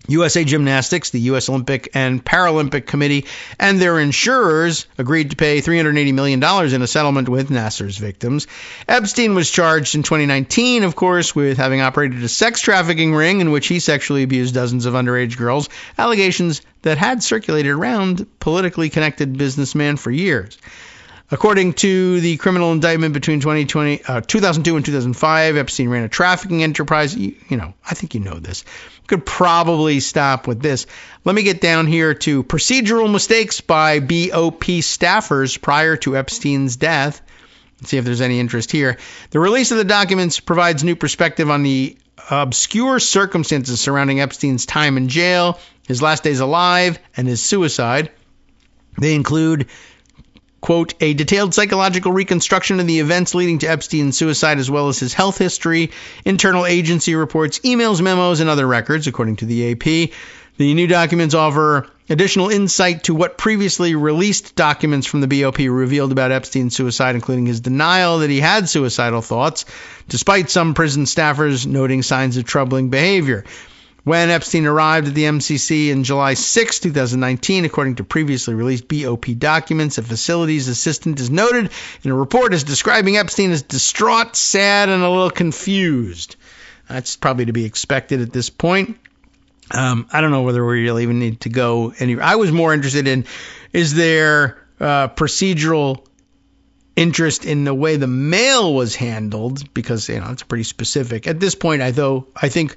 Speaker 2: USA Gymnastics, the U.S. Olympic and Paralympic Committee, and their insurers agreed to pay $380 million in a settlement with Nassar's victims. Epstein was charged in 2019, of course, with having operated a sex trafficking ring in which he sexually abused dozens of underage girls, allegations that had circulated around politically connected businessman for years. According to the criminal indictment between 2002 and 2005, Epstein ran a trafficking enterprise. I think you know this. Could probably stop with this. Let me get down here to procedural mistakes by BOP staffers prior to Epstein's death. Let's see if there's any interest here. The release of the documents provides new perspective on the obscure circumstances surrounding Epstein's time in jail, his last days alive, and his suicide. They include, quote, a detailed psychological reconstruction of the events leading to Epstein's suicide, as well as his health history, internal agency reports, emails, memos, and other records, according to the AP. The new documents offer additional insight to what previously released documents from the BOP revealed about Epstein's suicide, including his denial that he had suicidal thoughts, despite some prison staffers noting signs of troubling behavior. When Epstein arrived at the MCC in July 6, 2019, according to previously released BOP documents, a facilities assistant is noted in a report as describing Epstein as distraught, sad, and a little confused. That's probably to be expected at this point. I don't know whether we really even need to go anywhere. I was more interested in, is there procedural interest in the way the mail was handled? Because, it's pretty specific. At this point, I think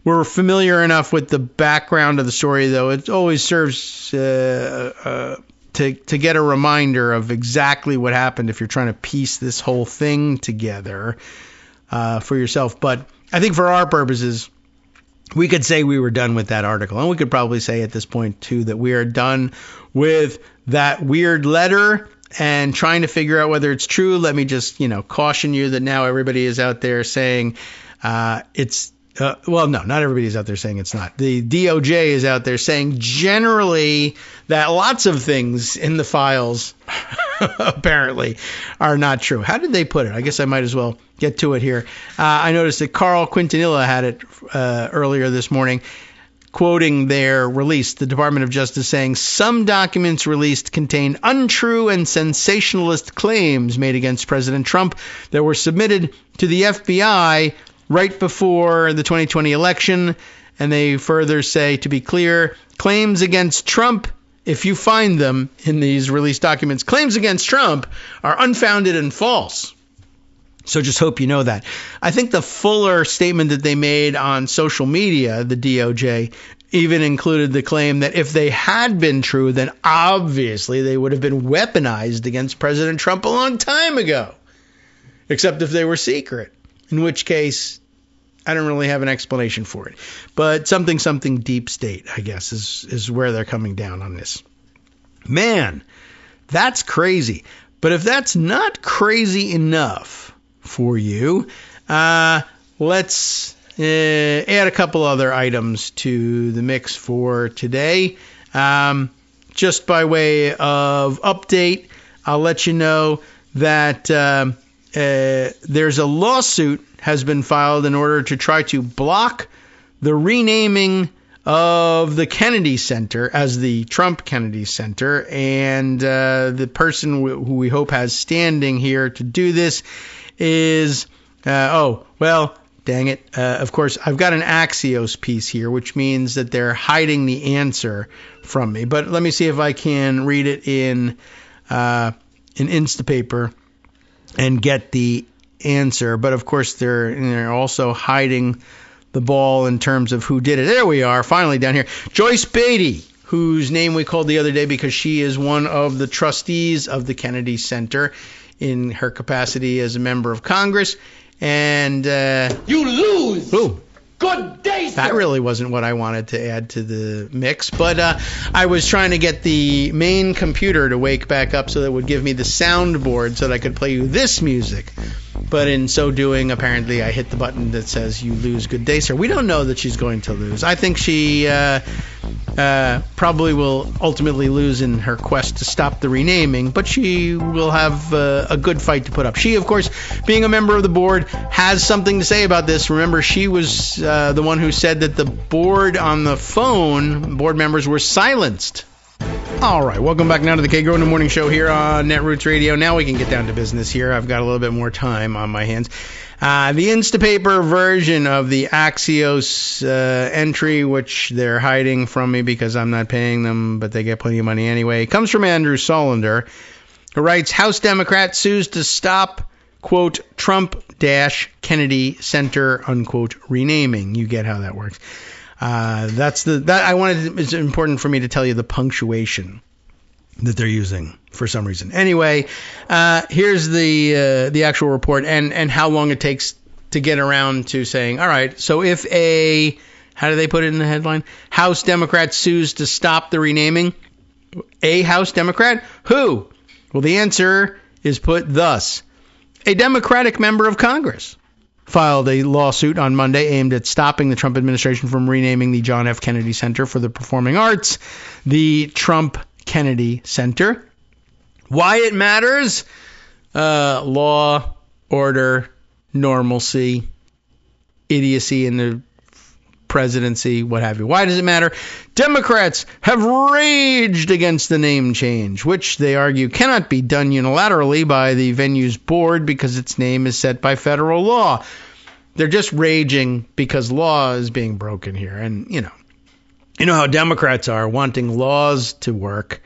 Speaker 2: we're familiar enough with the background of the story, though. It always serves to get a reminder of exactly what happened if you're trying to piece this whole thing together for yourself. But I think for our purposes, we could say we were done with that article. And we could probably say at this point, too, that we are done with that weird letter and trying to figure out whether it's true. Let me just, caution you that now everybody is out there saying it's well, no, not everybody's out there saying it's not. The DOJ is out there saying generally that lots of things in the files apparently are not true. How did they put it? I guess I might as well get to it here. I noticed that Carl Quintanilla had it earlier this morning, quoting their release, the Department of Justice saying some documents released contain untrue and sensationalist claims made against President Trump that were submitted to the FBI right before the 2020 election. And they further say, to be clear, claims against Trump, if you find them in these released documents, claims against Trump are unfounded and false. So just hope you know that. I think the fuller statement that they made on social media, the DOJ, even included the claim that if they had been true, then obviously they would have been weaponized against President Trump a long time ago. Except if they were secret, in which case I don't really have an explanation for it. But something deep state, I guess, is where they're coming down on this. Man, that's crazy. But if that's not crazy enough for you, let's add a couple other items to the mix for today. Just by way of update, I'll let you know that there's a lawsuit has been filed in order to try to block the renaming of the Kennedy Center as the Trump Kennedy Center. And the person who we hope has standing here to do this is, dang it. Of course, I've got an Axios piece here, which means that they're hiding the answer from me. But let me see if I can read it in Instapaper and get the answer. But of course, they're also hiding the ball in terms of who did it. There we are, finally down here. Joyce Beatty, whose name we called the other day because she is one of the trustees of the Kennedy Center in her capacity as a member of Congress. And
Speaker 3: you lose.
Speaker 2: Ooh.
Speaker 3: Good day, sir.
Speaker 2: That really wasn't what I wanted to add to the mix, but I was trying to get the main computer to wake back up so that it would give me the soundboard so that I could play you this music. But in so doing, apparently I hit the button that says, you lose, good day, sir. We don't know that she's going to lose. I think she probably will ultimately lose in her quest to stop the renaming, but she will have a good fight to put up. She, of course, being a member of the board, has something to say about this. Remember, she was the one who said that the board on the phone, board members were silenced. All right, welcome back now to the Kagro in the Morning Show here on Netroots Radio. Now we can get down to business here. I've got a little bit more time on my hands. The Instapaper version of the Axios entry, which they're hiding from me because I'm not paying them, but they get plenty of money anyway, comes from Andrew Solander, who writes, House Democrat sues to stop, quote, Trump-Kennedy Center, unquote, renaming. You get how that works. It's important for me to tell you the punctuation that they're using for some reason. Anyway, here's the actual report and how long it takes to get around to saying, all right, so if how do they put it in the headline? House Democrat sues to stop the renaming. A House Democrat? Who? Well, the answer is put thus. A Democratic member of Congress filed a lawsuit on Monday aimed at stopping the Trump administration from renaming the John F. Kennedy Center for the Performing Arts the Trump Kennedy Center. Why it matters? Law, order, normalcy, idiocy in the presidency, what have you. Why does it matter? Democrats have raged against the name change, which they argue cannot be done unilaterally by the venue's board because its name is set by federal law. They're just raging because law is being broken here. And, you know how Democrats are, wanting laws to work.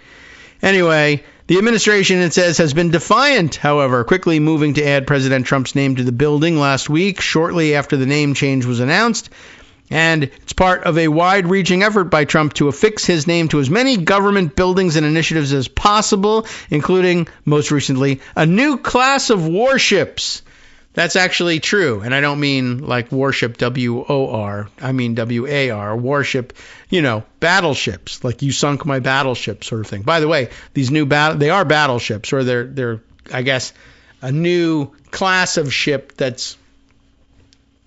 Speaker 2: Anyway, the administration, it says, has been defiant, however, quickly moving to add President Trump's name to the building last week, shortly after the name change was announced. And it's part of a wide-reaching effort by Trump to affix his name to as many government buildings and initiatives as possible, including, most recently, a new class of warships. That's actually true. And I don't mean like warship, W-O-R. I mean W-A-R, warship, battleships, like you sunk my battleship sort of thing. By the way, these new they are battleships, or they're, I guess, a new class of ship that's,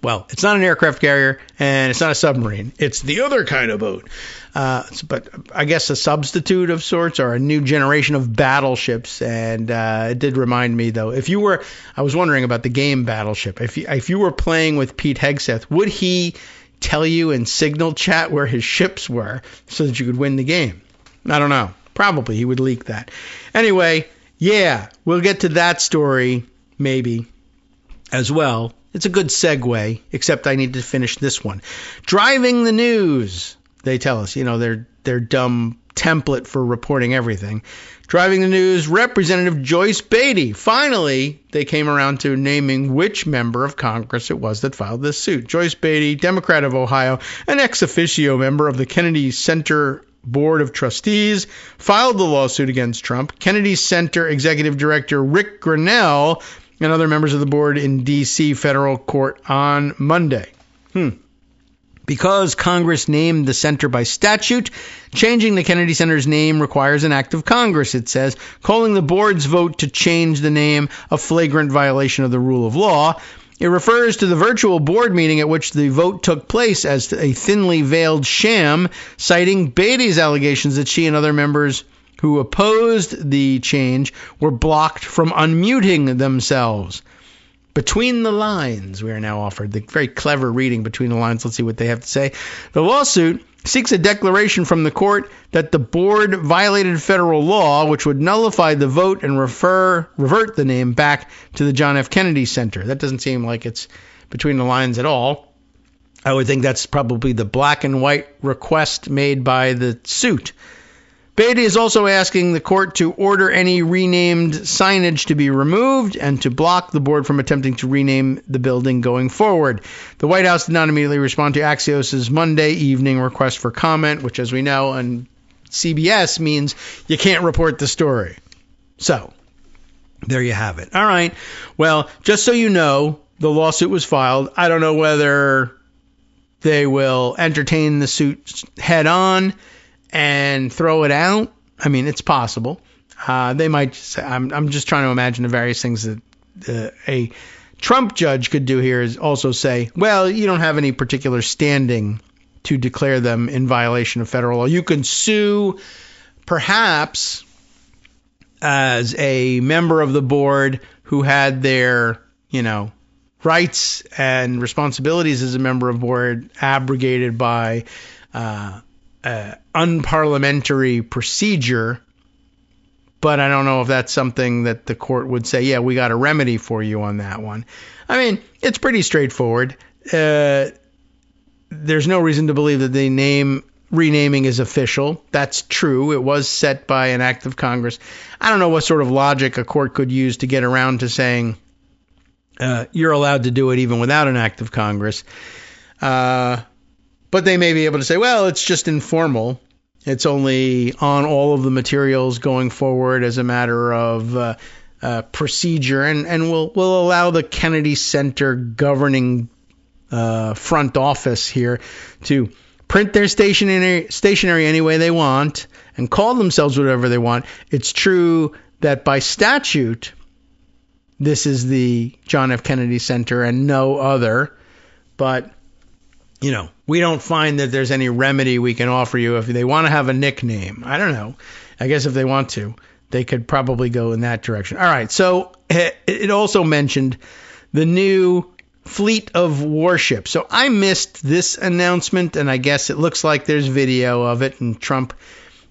Speaker 2: well, it's not an aircraft carrier, and it's not a submarine. It's the other kind of boat. But I guess a substitute of sorts, or a new generation of battleships. And it did remind me, though, I was wondering about the game Battleship. If you were playing with Pete Hegseth, would he tell you in signal chat where his ships were so that you could win the game? I don't know. Probably he would leak that. Anyway, yeah, we'll get to that story maybe as well. it's a good segue, except I need to finish this one. Driving the news, they tell us, their dumb template for reporting everything. Driving the news, Representative Joyce Beatty. Finally, they came around to naming which member of Congress it was that filed this suit. Joyce Beatty, Democrat of Ohio, an ex officio member of the Kennedy Center Board of Trustees, filed the lawsuit against Trump. Kennedy Center Executive Director Rick Grinnell and other members of the board in D.C. federal court on Monday. Because Congress named the center by statute, changing the Kennedy Center's name requires an act of Congress, it says, calling the board's vote to change the name a flagrant violation of the rule of law. It refers to the virtual board meeting at which the vote took place as a thinly veiled sham, citing Beatty's allegations that she and other members who opposed the change were blocked from unmuting themselves. Between the lines, we are now offered the very clever reading between the lines. Let's see what they have to say. The lawsuit seeks a declaration from the court that the board violated federal law, which would nullify the vote and revert the name back to the John F. Kennedy Center. That doesn't seem like it's between the lines at all. I would think that's probably the black and white request made by the suit. Beatty is also asking the court to order any renamed signage to be removed and to block the board from attempting to rename the building going forward. The White House did not immediately respond to Axios' Monday evening request for comment, which, as we know, on CBS means you can't report the story. So, there you have it. All right. Well, just so you know, the lawsuit was filed. I don't know whether they will entertain the suit head on and throw it out. I mean, it's possible. They might say, I'm just trying to imagine the various things that a Trump judge could do here is also say, well, you don't have any particular standing to declare them in violation of federal law. You can sue perhaps as a member of the board who had their, rights and responsibilities as a member of board abrogated by unparliamentary procedure, but I don't know if that's something that the court would say, yeah, we got a remedy for you on that one. I mean, it's pretty straightforward. There's no reason to believe that the renaming is official. That's true. It was set by an act of Congress. I don't know what sort of logic a court could use to get around to saying you're allowed to do it even without an act of Congress. But they may be able to say, well, it's just informal. It's only on all of the materials going forward as a matter of procedure, and we'll allow the Kennedy Center governing front office here to print their stationery any way they want and call themselves whatever they want. It's true that by statute, this is the John F. Kennedy Center and no other, but we don't find that there's any remedy we can offer you if they want to have a nickname. I don't know. I guess if they want to, they could probably go in that direction. All right. So it also mentioned the new fleet of warships. So I missed this announcement, and I guess it looks like there's video of it, and Trump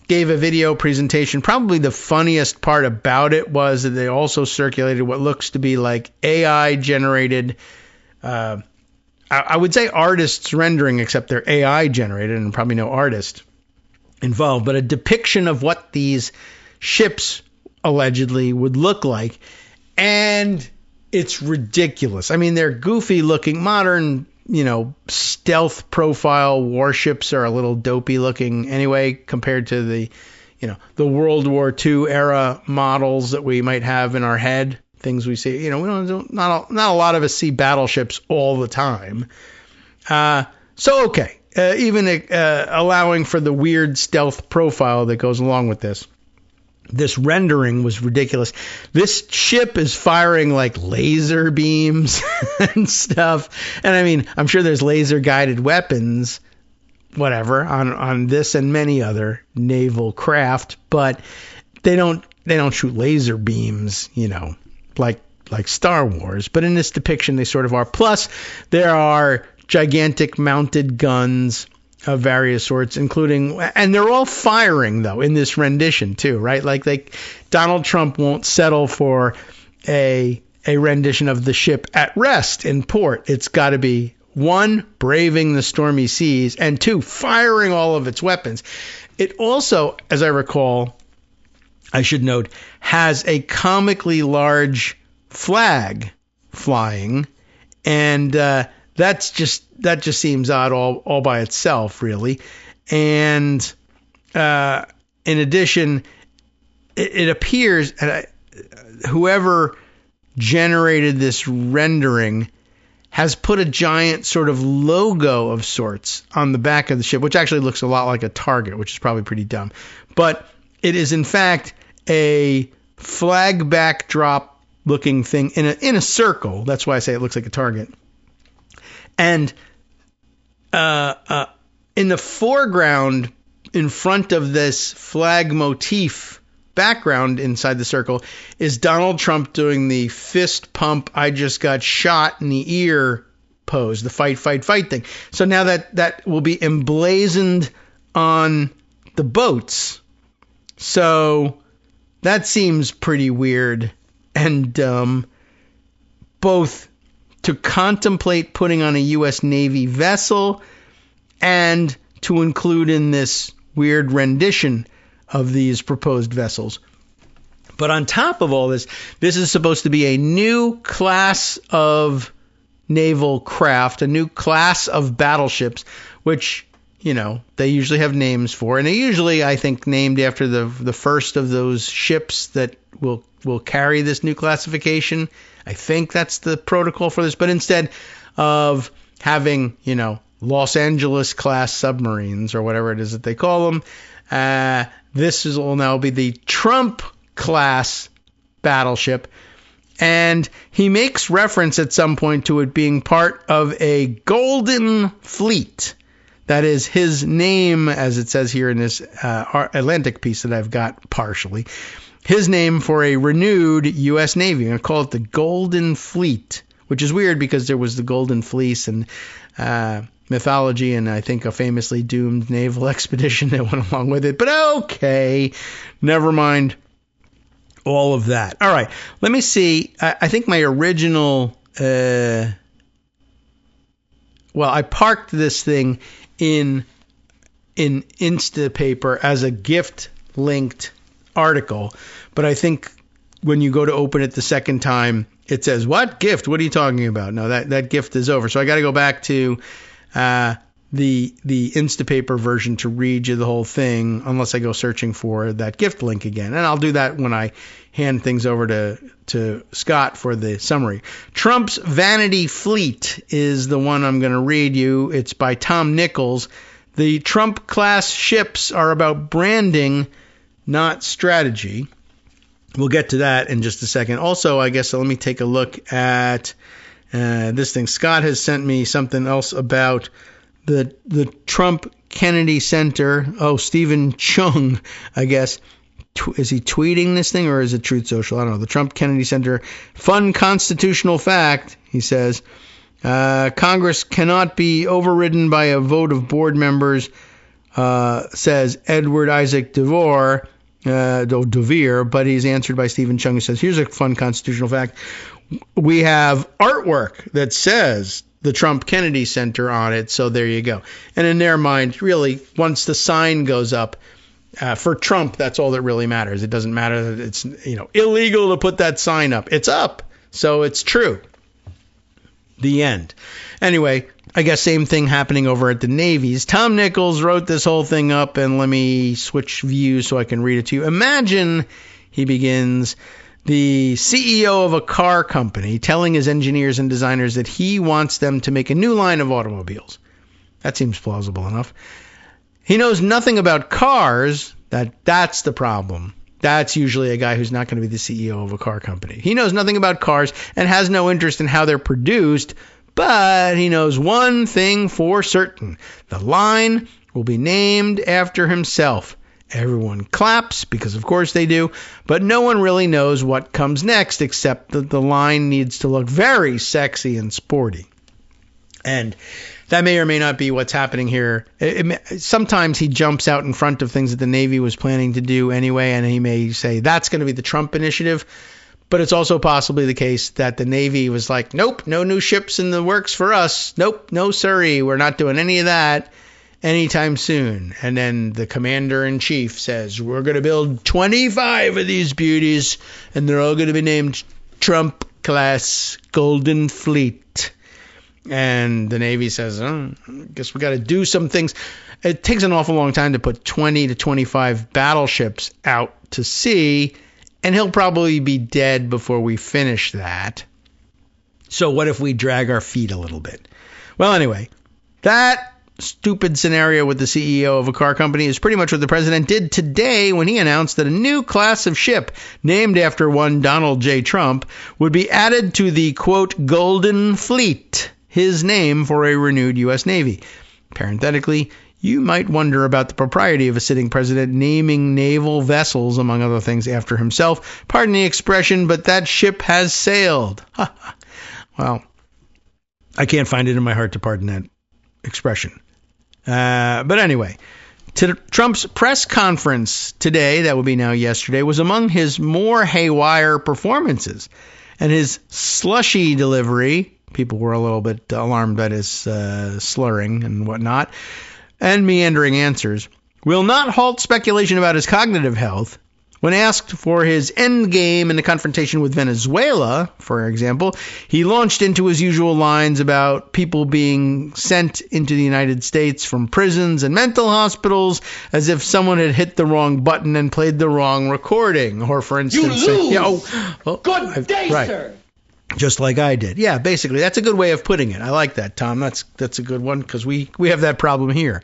Speaker 2: gave a video presentation. Probably the funniest part about it was that they also circulated what looks to be like AI-generated I would say artists rendering, except they're AI generated and probably no artist involved, but a depiction of what these ships allegedly would look like. And it's ridiculous. I mean, they're goofy looking. Modern, stealth profile warships are a little dopey looking anyway compared to the World War II era models that we might have in our head. Things we see, not a lot of us see battleships all the time. Okay, even allowing for the weird stealth profile that goes along with this rendering was ridiculous. This ship is firing like laser beams and stuff. And I mean, I'm sure there's laser guided weapons, whatever, on this and many other naval craft, but they don't shoot laser beams, like Star Wars, but in this depiction they sort of are. Plus, there are gigantic mounted guns of various sorts, including, and they're all firing though in this rendition too, right? Like Donald Trump won't settle for a a rendition of the ship at rest in port. It's got to be 1, braving the stormy seas, and 2, firing all of its weapons. It also, as I recall, I should note, has a comically large flag flying, and that just seems odd all by itself, really. And in addition, it appears whoever generated this rendering has put a giant sort of logo of sorts on the back of the ship, which actually looks a lot like a target, which is probably pretty dumb. But it is in fact a flag backdrop looking thing in a circle. That's why I say it looks like a target. And in the foreground, in front of this flag motif background inside the circle, is Donald Trump doing the fist pump, I just got shot in the ear pose, the fight thing. So now that will be emblazoned on the boats. So that seems pretty weird and dumb, both to contemplate putting on a U.S. Navy vessel and to include in this weird rendition of these proposed vessels. But on top of all this is supposed to be a new class of naval craft, a new class of battleships, which, you know, they usually have names for. And they usually, I think, named after the first of those ships that will carry this new classification. I think that's the protocol for this. But instead of having, you know, Los Angeles class submarines or whatever it is that they call them, this will now be the Trump class battleship. And he makes reference at some point to it being part of a golden fleet. That is his name, as it says here in this Atlantic piece that I've got partially. His name for a renewed U.S. Navy. I'm going to call it the Golden Fleet, which is weird because there was the Golden Fleece and mythology, and I think a famously doomed naval expedition that went along with it. But okay, never mind all of that. All right, let me see. I think my original... I parked this thing in Instapaper as a gift-linked article, but I think when you go to open it the second time, it says, what gift? What are you talking about? No, that gift is over. So I got to go back to the Instapaper version to read you the whole thing, unless I go searching for that gift link again. And I'll do that when I hand things over to Scott for the summary. Trump's Vanity Fleet is the one I'm going to read you. It's by Tom Nichols. The Trump-class ships are about branding, not strategy. We'll get to that in just a second. Also, I guess let me take a look at this thing. Scott has sent me something else about the Trump Kennedy Center. Oh, Stephen Chung, I guess. Is he tweeting this thing or is it Truth Social? I don't know. The Trump Kennedy Center. Fun constitutional fact, he says. Congress cannot be overridden by a vote of board members, says Edward Isaac Devere, but he's answered by Stephen Chung, who says, here's a fun constitutional fact. We have artwork that says the Trump Kennedy Center on it, so there you go. And in their mind, really, once the sign goes up, for Trump, that's all that really matters. It doesn't matter that it's, you know, illegal to put that sign up. It's up, so it's true. The end. Anyway, I guess same thing happening over at the Navies. Tom Nichols wrote this whole thing up, and let me switch views so I can read it to you. Imagine, he begins, the CEO of a car company telling his engineers and designers that he wants them to make a new line of automobiles. That seems plausible enough. He knows nothing about cars. That's the problem. That's usually a guy who's not going to be the CEO of a car company. He knows nothing about cars and has no interest in how they're produced, but he knows one thing for certain. The line will be named after himself. Everyone claps, because of course they do, but no one really knows what comes next, except that the line needs to look very sexy and sporty. And that may or may not be what's happening here. Sometimes he jumps out in front of things that the Navy was planning to do anyway, and he may say, that's going to be the Trump initiative. But it's also possibly the case that the Navy was like, nope, no new ships in the works for us. Nope, no siree, we're not doing any of that anytime soon. And then the commander-in-chief says, we're going to build 25 of these beauties, and they're all going to be named Trump-class Golden Fleet. And the Navy says, I guess we got to do some things. It takes an awful long time to put 20 to 25 battleships out to sea, and he'll probably be dead before we finish that. So what if we drag our feet a little bit? Well, anyway, that stupid scenario with the CEO of a car company is pretty much what the president did today when he announced that a new class of ship named after one Donald J. Trump would be added to the, quote, Golden Fleet, his name for a renewed U.S. Navy. Parenthetically, you might wonder about the propriety of a sitting president naming naval vessels, among other things, after himself. Pardon the expression, but that ship has sailed. Well, I can't find it in my heart to pardon that expression. But anyway, Trump's press conference today, that would be now yesterday, was among his more haywire performances. And his slushy delivery, people were a little bit alarmed at his slurring and whatnot, and meandering answers, will not halt speculation about his cognitive health. When asked for his end game in the confrontation with Venezuela, for example, he launched into his usual lines about people being sent into the United States from prisons and mental hospitals as if someone had hit the wrong button and played the wrong recording. Or, for instance,
Speaker 3: you lose. Good day,
Speaker 2: right.
Speaker 3: sir.
Speaker 2: Just like I did. Yeah, basically, that's a good way of putting it. I like that, Tom. That's a good one because we have that problem here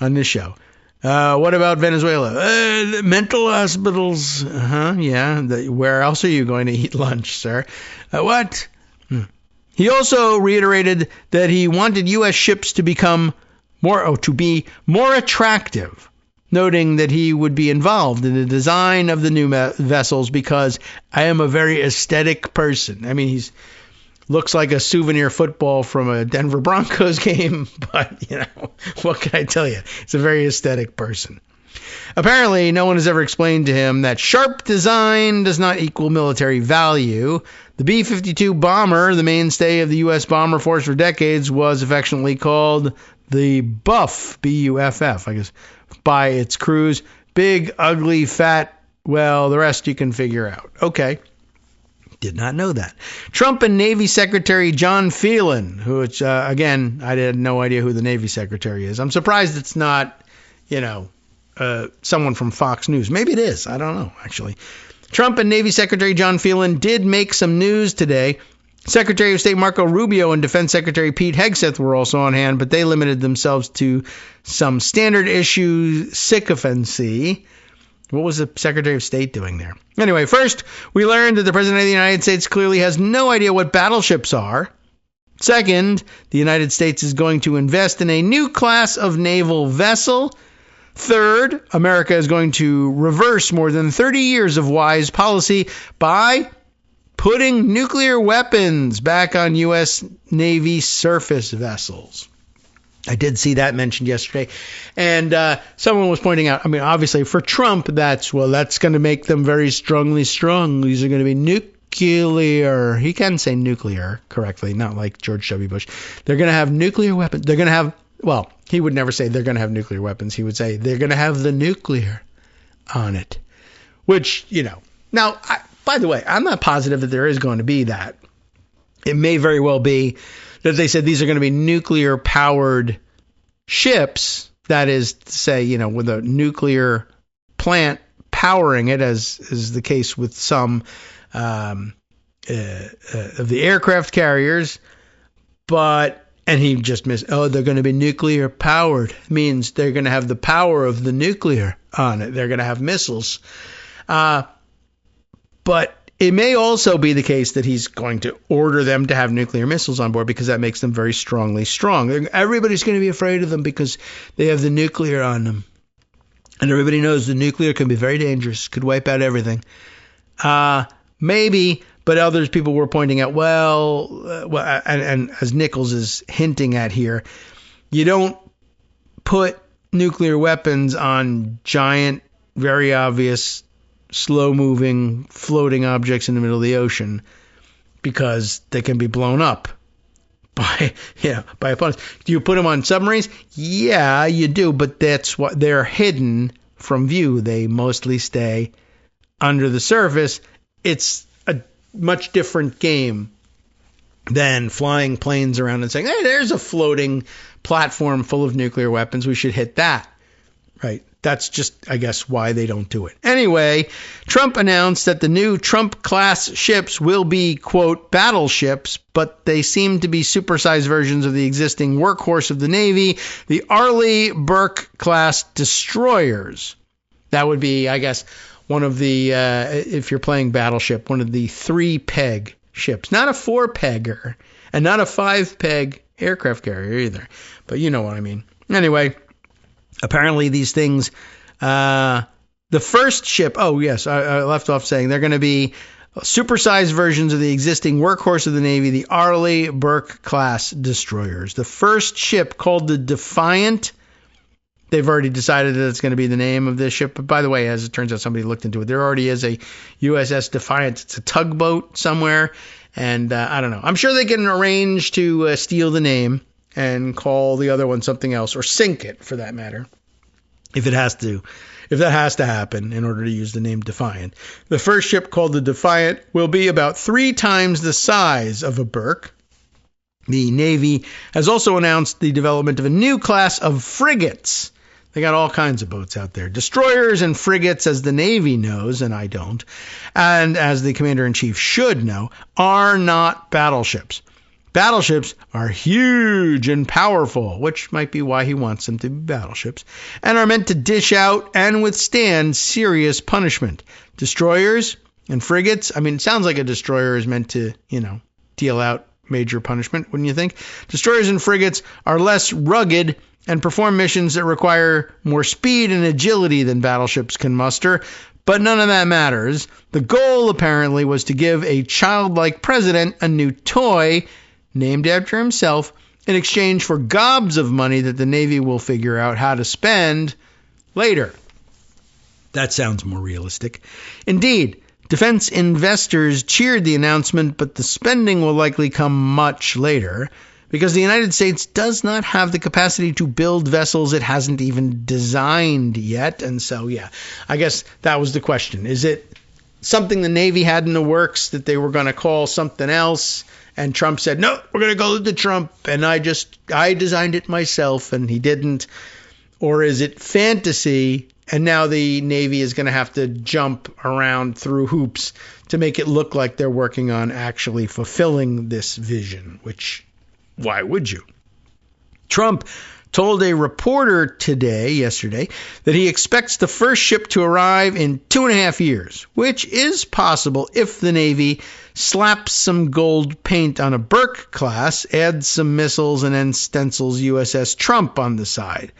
Speaker 2: on this show. What about Venezuela? Mental hospitals. Yeah. Where else are you going to eat lunch, sir? What? He also reiterated that he wanted U.S. ships to become be more attractive, noting that he would be involved in the design of the new vessels because I am a very aesthetic person. I mean, he's looks like a souvenir football from a Denver Broncos game, but, what can I tell you? It's a very aesthetic person. Apparently, no one has ever explained to him that sharp design does not equal military value. The B-52 bomber, the mainstay of the U.S. bomber force for decades, was affectionately called the Buff, B-U-F-F, I guess, by its crews. Big, ugly, fat, well, the rest you can figure out. Okay. Did not know that. Trump and Navy Secretary John Phelan, who, again, I had no idea who the Navy Secretary is. I'm surprised it's not, someone from Fox News. Maybe it is. I don't know, actually. Trump and Navy Secretary John Phelan did make some news today. Secretary of State Marco Rubio and Defense Secretary Pete Hegseth were also on hand, but they limited themselves to some standard issue sycophancy. What was the Secretary of State doing there? Anyway, first, we learned that the President of the United States clearly has no idea what battleships are. Second, the United States is going to invest in a new class of naval vessel. Third, America is going to reverse more than 30 years of wise policy by putting nuclear weapons back on U.S. Navy surface vessels. I did see that mentioned yesterday. And someone was pointing out, I mean, obviously for Trump, that's going to make them very strongly strong. These are going to be nuclear. He can say nuclear correctly, not like George W. Bush. They're going to have nuclear weapons. They're going to have, well, he would never say they're going to have nuclear weapons. He would say they're going to have the nuclear on it, which, Now, by the way, I'm not positive that there is going to be that. It may very well be that they said these are going to be nuclear-powered ships, that is to say, with a nuclear plant powering it, as is the case with some of the aircraft carriers. And he just missed, they're going to be nuclear-powered. Means they're going to have the power of the nuclear on it. They're going to have missiles. But it may also be the case that he's going to order them to have nuclear missiles on board because that makes them very strongly strong. Everybody's going to be afraid of them because they have the nuclear on them. And everybody knows the nuclear can be very dangerous, could wipe out everything. Maybe, but people were pointing out, and as Nichols is hinting at here, you don't put nuclear weapons on giant, very obvious slow-moving, floating objects in the middle of the ocean because they can be blown up by opponents. Do you put them on submarines? Yeah, you do, but that's what they're hidden from view. They mostly stay under the surface. It's a much different game than flying planes around and saying, hey, there's a floating platform full of nuclear weapons. We should hit that. Right. That's just, I guess, why they don't do it. Anyway, Trump announced that the new Trump-class ships will be, quote, battleships, but they seem to be supersized versions of the existing workhorse of the Navy, the Arleigh Burke-class destroyers. That would be, I guess, one of the, if you're playing Battleship, one of the 3-peg ships. Not a 4-pegger, and not a 5-peg aircraft carrier either. But you know what I mean. Anyway, apparently these things, the first ship, oh yes, I left off saying they're going to be supersized versions of the existing workhorse of the Navy, the Arleigh Burke-class destroyers. The first ship, called the Defiant, they've already decided that it's going to be the name of this ship. But by the way, as it turns out, somebody looked into it. There already is a USS Defiant. It's a tugboat somewhere. And I don't know. I'm sure they can arrange to steal the name and call the other one something else, or sink it for that matter, if that has to happen in order to use the name Defiant. The first ship, called the Defiant, will be about 3 times the size of a Burke. The Navy has also announced the development of a new class of frigates. They got all kinds of boats out there. Destroyers and frigates, as the Navy knows, and I don't, and as the Commander-in-Chief should know, are not battleships. Battleships are huge and powerful, which might be why he wants them to be battleships, and are meant to dish out and withstand serious punishment. Destroyers and frigates, I mean, it sounds like a destroyer is meant to, deal out major punishment, wouldn't you think? Destroyers and frigates are less rugged and perform missions that require more speed and agility than battleships can muster, but none of that matters. The goal, apparently, was to give a childlike president a new toy named after himself in exchange for gobs of money that the Navy will figure out how to spend later. That sounds more realistic. Indeed, defense investors cheered the announcement, but the spending will likely come much later because the United States does not have the capacity to build vessels it hasn't even designed yet. And so, yeah, I guess that was the question. Is it something the Navy had in the works that they were going to call something else? And Trump said, no, we're going to go to Trump. And I designed it myself and he didn't. Or is it fantasy? And now the Navy is going to have to jump around through hoops to make it look like they're working on actually fulfilling this vision, which, why would you? Trump told a reporter yesterday, that he expects the first ship to arrive in 2.5 years, which is possible if the Navy slaps some gold paint on a Burke class, adds some missiles, and then stencils USS Trump on the side.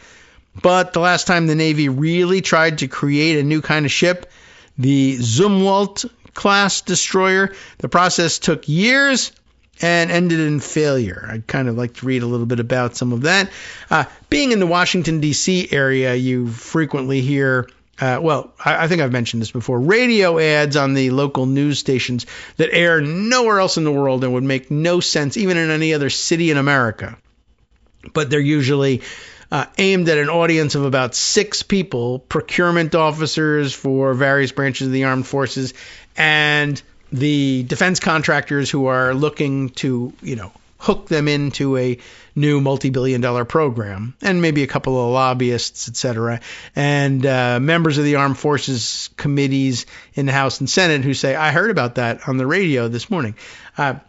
Speaker 2: But the last time the Navy really tried to create a new kind of ship, the Zumwalt class destroyer, the process took years and ended in failure. I'd kind of like to read a little bit about some of that. Being in the Washington, D.C. area, you frequently hear, I think I've mentioned this before, radio ads on the local news stations that air nowhere else in the world and would make no sense, even in any other city in America. But they're usually aimed at an audience of about 6 people, procurement officers for various branches of the armed forces, and the defense contractors who are looking to, hook them into a new multi-billion-dollar program, and maybe a couple of lobbyists, etc., and members of the armed forces committees in the House and Senate who say, I heard about that on the radio this morning. And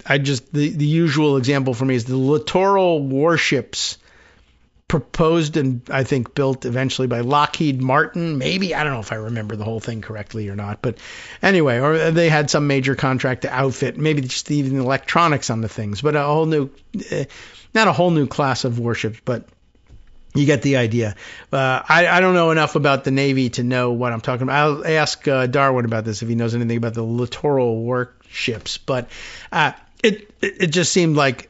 Speaker 2: I just, the usual example for me is the littoral warships proposed and I think built eventually by Lockheed Martin. Maybe, I don't know if I remember the whole thing correctly or not, but anyway, or they had some major contract to outfit, maybe just even electronics on the things, but a whole new, not a whole new class of warships, but you get the idea. I don't know enough about the Navy to know what I'm talking about. I'll ask Darwin about this if he knows anything about the littoral warships, but it just seemed like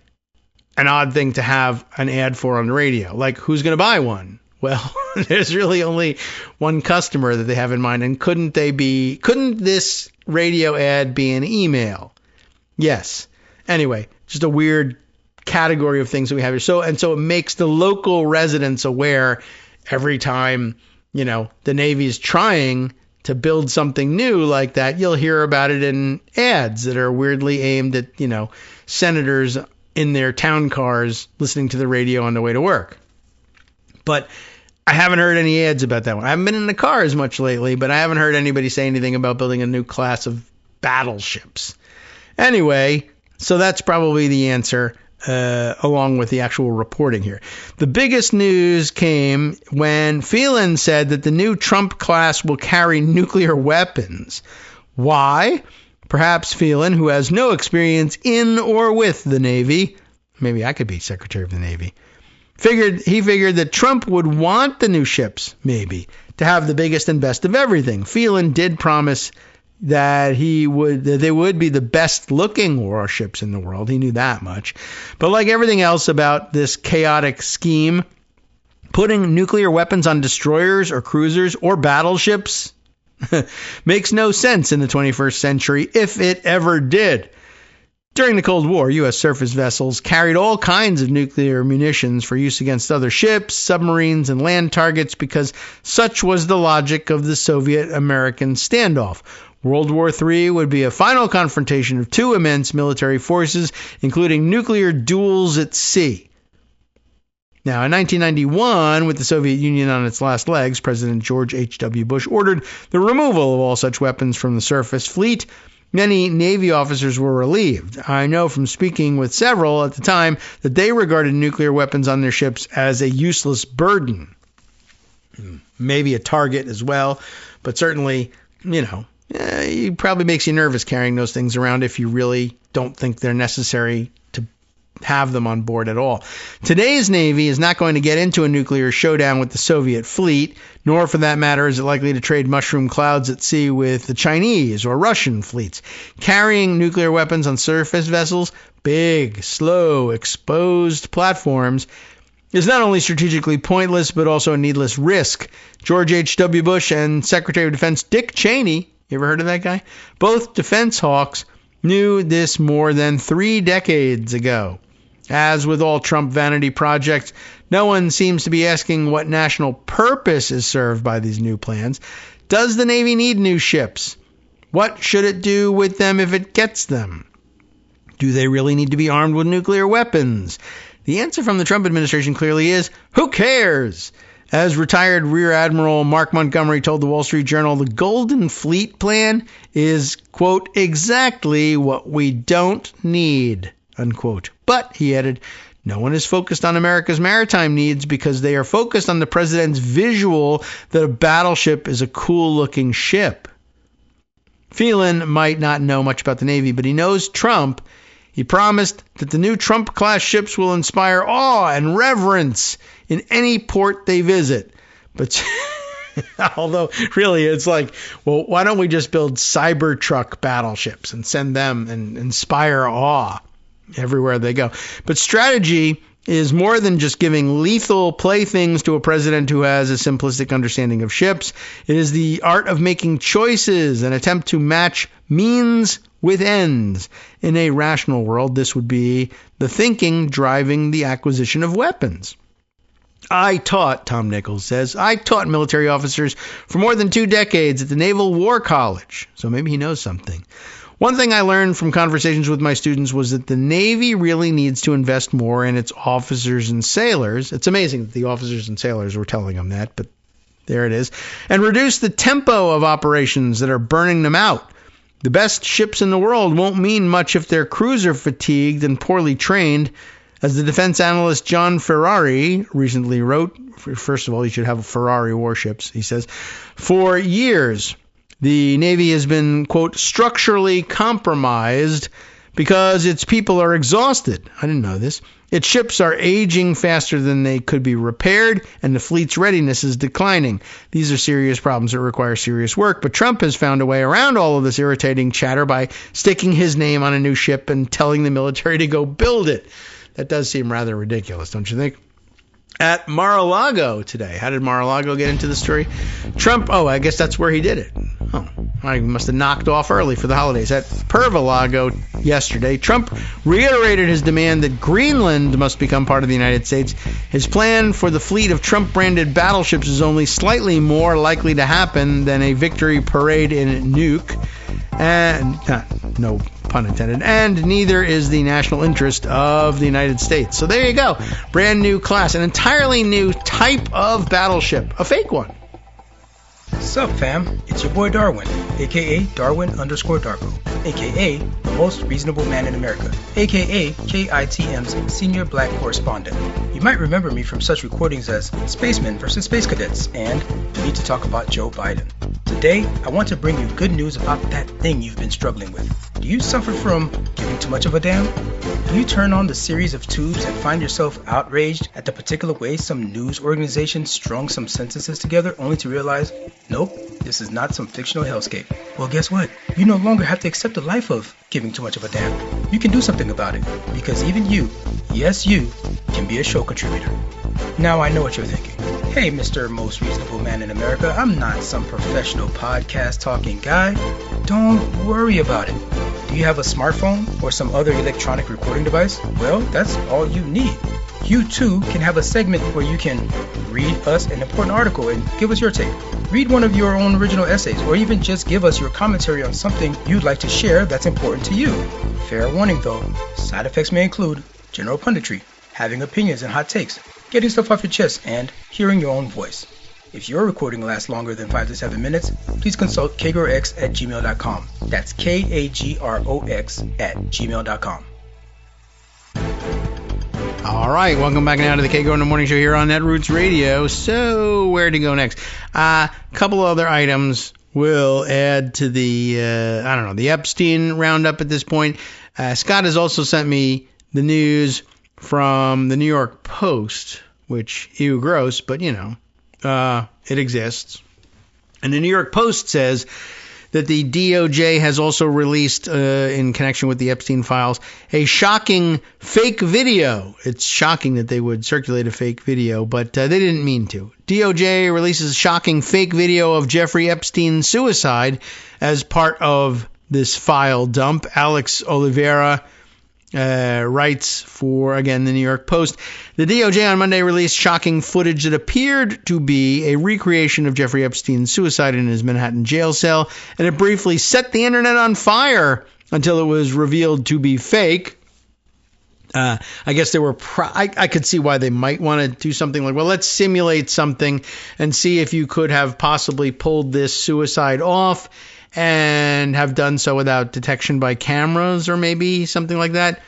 Speaker 2: an odd thing to have an ad for on the radio. Like, who's going to buy one? Well, there's really only one customer that they have in mind. And couldn't this radio ad be an email? Yes. Anyway, just a weird category of things that we have here. So it makes the local residents aware every time, the Navy is trying to build something new like that. You'll hear about it in ads that are weirdly aimed at, senators in their town cars listening to the radio on the way to work. But I haven't heard any ads about that one. I haven't been in the car as much lately, but I haven't heard anybody say anything about building a new class of battleships. Anyway, so that's probably the answer, along with the actual reporting here. The biggest news came when Phelan said that the new Trump class will carry nuclear weapons. Why? Perhaps Phelan, who has no experience in or with the Navy, maybe I could be Secretary of the Navy, figured that Trump would want the new ships, maybe, to have the biggest and best of everything. Phelan did promise that they would be the best looking warships in the world. He knew that much. But like everything else about this chaotic scheme, putting nuclear weapons on destroyers or cruisers or battleships makes no sense in the 21st century, if it ever did. During the Cold War, U.S. surface vessels carried all kinds of nuclear munitions for use against other ships, submarines, and land targets because such was the logic of the Soviet-American standoff. World War III would be a final confrontation of two immense military forces, including nuclear duels at sea. Now, in 1991, with the Soviet Union on its last legs, President George H.W. Bush ordered the removal of all such weapons from the surface fleet. Many Navy officers were relieved. I know from speaking with several at the time that they regarded nuclear weapons on their ships as a useless burden. Maybe a target as well, but certainly, it probably makes you nervous carrying those things around if you really don't think they're necessary to have them on board at all. Today's Navy is not going to get into a nuclear showdown with the Soviet fleet, nor for that matter is it likely to trade mushroom clouds at sea with the Chinese or Russian fleets. Carrying nuclear weapons on surface vessels, big, slow, exposed platforms, is not only strategically pointless, but also a needless risk. George H.W. Bush and Secretary of Defense Dick Cheney, you ever heard of that guy? Both defense hawks knew this more than 3 decades ago. As with all Trump vanity projects, no one seems to be asking what national purpose is served by these new plans. Does the Navy need new ships? What should it do with them if it gets them? Do they really need to be armed with nuclear weapons? The answer from the Trump administration clearly is, who cares? As retired Rear Admiral Mark Montgomery told the Wall Street Journal, the Golden Fleet plan is, quote, exactly what we don't need, unquote. But, he added, no one is focused on America's maritime needs because they are focused on the president's visual that a battleship is a cool-looking ship. Phelan might not know much about the Navy, but he knows Trump. He promised that the new Trump-class ships will inspire awe and reverence in any port they visit. But although, really, it's like, well, why don't we just build Cybertruck battleships and send them and inspire awe everywhere they go? But strategy is more than just giving lethal playthings to a president who has a simplistic understanding of ships. It is the art of making choices, an attempt to match means with ends. In a rational world, this would be the thinking driving the acquisition of weapons. Tom Nichols says, I taught military officers for more than 2 decades at the Naval War College, so maybe he knows something. One thing I learned from conversations with my students was that the Navy really needs to invest more in its officers and sailors. It's amazing that the officers and sailors were telling them that, but there it is. And reduce the tempo of operations that are burning them out. The best ships in the world won't mean much if their crews are fatigued and poorly trained. As the defense analyst John Ferrari recently wrote, first of all, you should have Ferrari warships, he says, for years, the Navy has been, quote, structurally compromised because its people are exhausted. I didn't know this. Its ships are aging faster than they could be repaired, and the fleet's readiness is declining. These are serious problems that require serious work, but Trump has found a way around all of this irritating chatter by sticking his name on a new ship and telling the military to go build it. That does seem rather ridiculous, don't you think? at Mar-a-Lago today. How did Mar-a-Lago get into the story? Trump, I guess that's where he did it. Oh, I must have knocked off early for the holidays. At Perva-Lago yesterday, Trump reiterated his demand that Greenland must become part of the United States. His plan for the fleet of Trump-branded battleships is only slightly more likely to happen than a victory parade in Nuuk. And, no pun intended, and neither is the national interest of the United States. So there you go. Brand new class, an entirely new type of battleship, a fake one.
Speaker 4: Sup fam, it's your boy Darwin, aka Darwin_Darko, aka the most reasonable man in America, aka KITM's senior black correspondent. You might remember me from such recordings as Spacemen vs. Space Cadets and We Need to Talk About Joe Biden. Today, I want to bring you good news about that thing you've been struggling with. Do you suffer from giving too much of a damn? Do you turn on the series of tubes and find yourself outraged at the particular way some news organization strung some sentences together only to realize, nope, this is not some fictional hellscape? Well, guess what? You no longer have to accept the life of giving too much of a damn. You can do something about it, because even you, yes you, can be a show contributor. Now I know what you're thinking. Hey, Mr. Most Reasonable Man in America, I'm not some professional podcast talking guy. Don't worry about it. Do you have a smartphone or some other electronic recording device? Well, that's all you need. You too can have a segment where you can read us an important article and give us your take. Read one of your own original essays, or even just give us your commentary on something you'd like to share that's important to you. Fair warning though, side effects may include general punditry, having opinions and hot takes, getting stuff off your chest, and hearing your own voice. If your recording lasts longer than 5 to 7 minutes, please consult kagrox@gmail.com. That's KAGROX@gmail.com.
Speaker 2: All right, welcome back now to the Kagro in the Morning Show here on Netroots Radio. So, where to go next? A couple other items will add to the, the Epstein roundup at this point. Scott has also sent me the news from the New York Post, which, ew, gross, but, it exists. And the New York Post says that the DOJ has also released, in connection with the Epstein files, a shocking fake video. It's shocking that they would circulate a fake video, but they didn't mean to. DOJ releases a shocking fake video of Jeffrey Epstein's suicide as part of this file dump. Alex Oliveira writes for, again, the New York Post. The DOJ on Monday released shocking footage that appeared to be a recreation of Jeffrey Epstein's suicide in his Manhattan jail cell, and it briefly set the internet on fire until it was revealed to be fake. I guess there were I could see why they might want to do something like, well, let's simulate something and see if you could have possibly pulled this suicide off and have done so without detection by cameras or maybe something like that.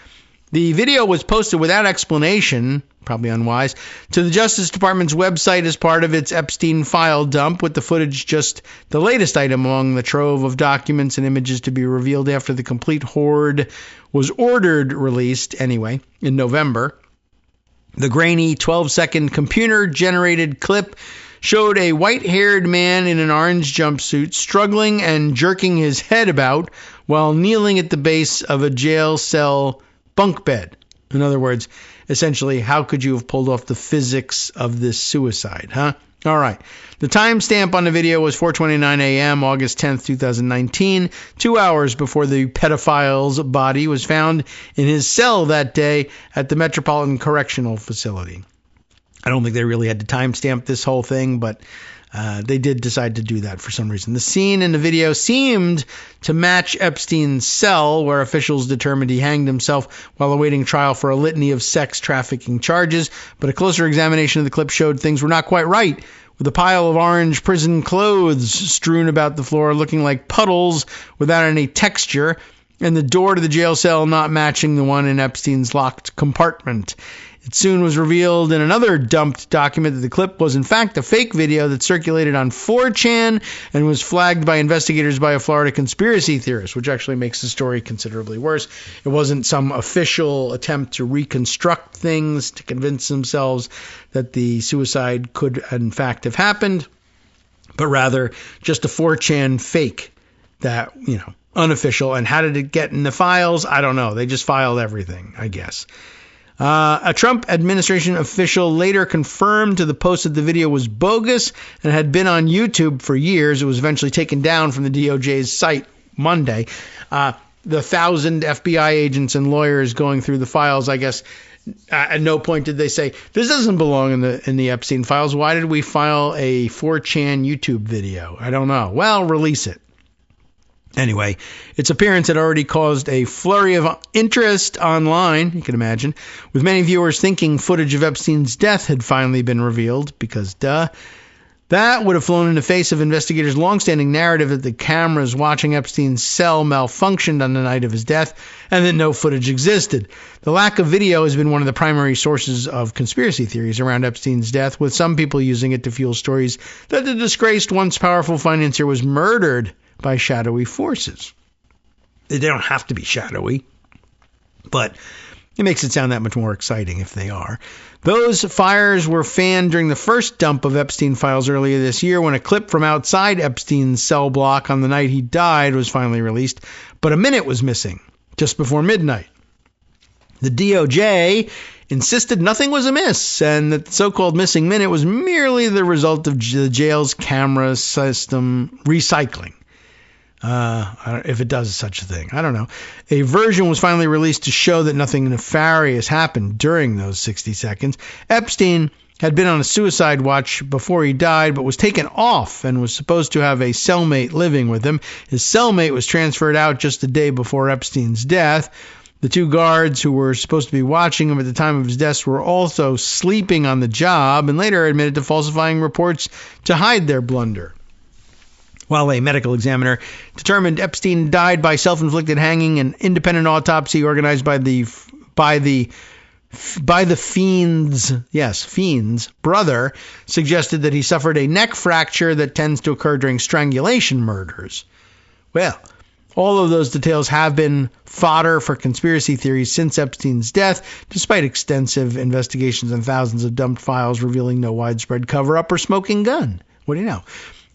Speaker 2: The video was posted without explanation, probably unwise, to the Justice Department's website as part of its Epstein file dump, with the footage just the latest item among the trove of documents and images to be revealed after the complete hoard was ordered released anyway in November. The grainy 12-second computer-generated clip showed a white-haired man in an orange jumpsuit struggling and jerking his head about while kneeling at the base of a jail cell bunk bed. In other words, essentially, how could you have pulled off the physics of this suicide, huh? All right. The timestamp on the video was 4:29 a.m., August 10th, 2019, 2 hours before the pedophile's body was found in his cell that day at the Metropolitan Correctional Facility. I don't think they really had to timestamp this whole thing, but they did decide to do that for some reason. The scene in the video seemed to match Epstein's cell, where officials determined he hanged himself while awaiting trial for a litany of sex trafficking charges. But a closer examination of the clip showed things were not quite right, with a pile of orange prison clothes strewn about the floor looking like puddles without any texture, and the door to the jail cell not matching the one in Epstein's locked compartment. It soon was revealed in another dumped document that the clip was in fact a fake video that circulated on 4chan and was flagged by investigators by a Florida conspiracy theorist, which actually makes the story considerably worse. It wasn't some official attempt to reconstruct things to convince themselves that the suicide could in fact have happened, but rather just a 4chan fake that, unofficial. And how did it get in the files? I don't know. They just filed everything, I guess. A Trump administration official later confirmed to the Post that the video was bogus and had been on YouTube for years. It was eventually taken down from the DOJ's site Monday. The 1,000 FBI agents and lawyers going through the files, I guess, at no point did they say, this doesn't belong in the Epstein files. Why did we file a 4chan YouTube video? I don't know. Well, release it. Anyway, its appearance had already caused a flurry of interest online, you can imagine, with many viewers thinking footage of Epstein's death had finally been revealed, because that would have flown in the face of investigators' longstanding narrative that the cameras watching Epstein's cell malfunctioned on the night of his death and that no footage existed. The lack of video has been one of the primary sources of conspiracy theories around Epstein's death, with some people using it to fuel stories that the disgraced, once powerful financier was murdered by shadowy forces. They don't have to be shadowy, but it makes it sound that much more exciting if they are. Those fires were fanned during the first dump of Epstein files earlier this year, when a clip from outside Epstein's cell block on the night he died was finally released, but a minute was missing, just before midnight. The DOJ insisted nothing was amiss, and that the so-called missing minute was merely the result of the jail's camera system recycling. If it does such a thing, I don't know. A version was finally released to show that nothing nefarious happened during those 60 seconds. Epstein had been on a suicide watch before he died, but was taken off and was supposed to have a cellmate living with him. His cellmate was transferred out just a day before Epstein's death. The two guards who were supposed to be watching him at the time of his death were also sleeping on the job, and later admitted to falsifying reports to hide their blunder. While a medical examiner determined Epstein died by self-inflicted hanging, an independent autopsy organized by the fiend's brother suggested that he suffered a neck fracture that tends to occur during strangulation murders. Well, all of those details have been fodder for conspiracy theories since Epstein's death, despite extensive investigations and thousands of dumped files revealing no widespread cover-up or smoking gun. What do you know?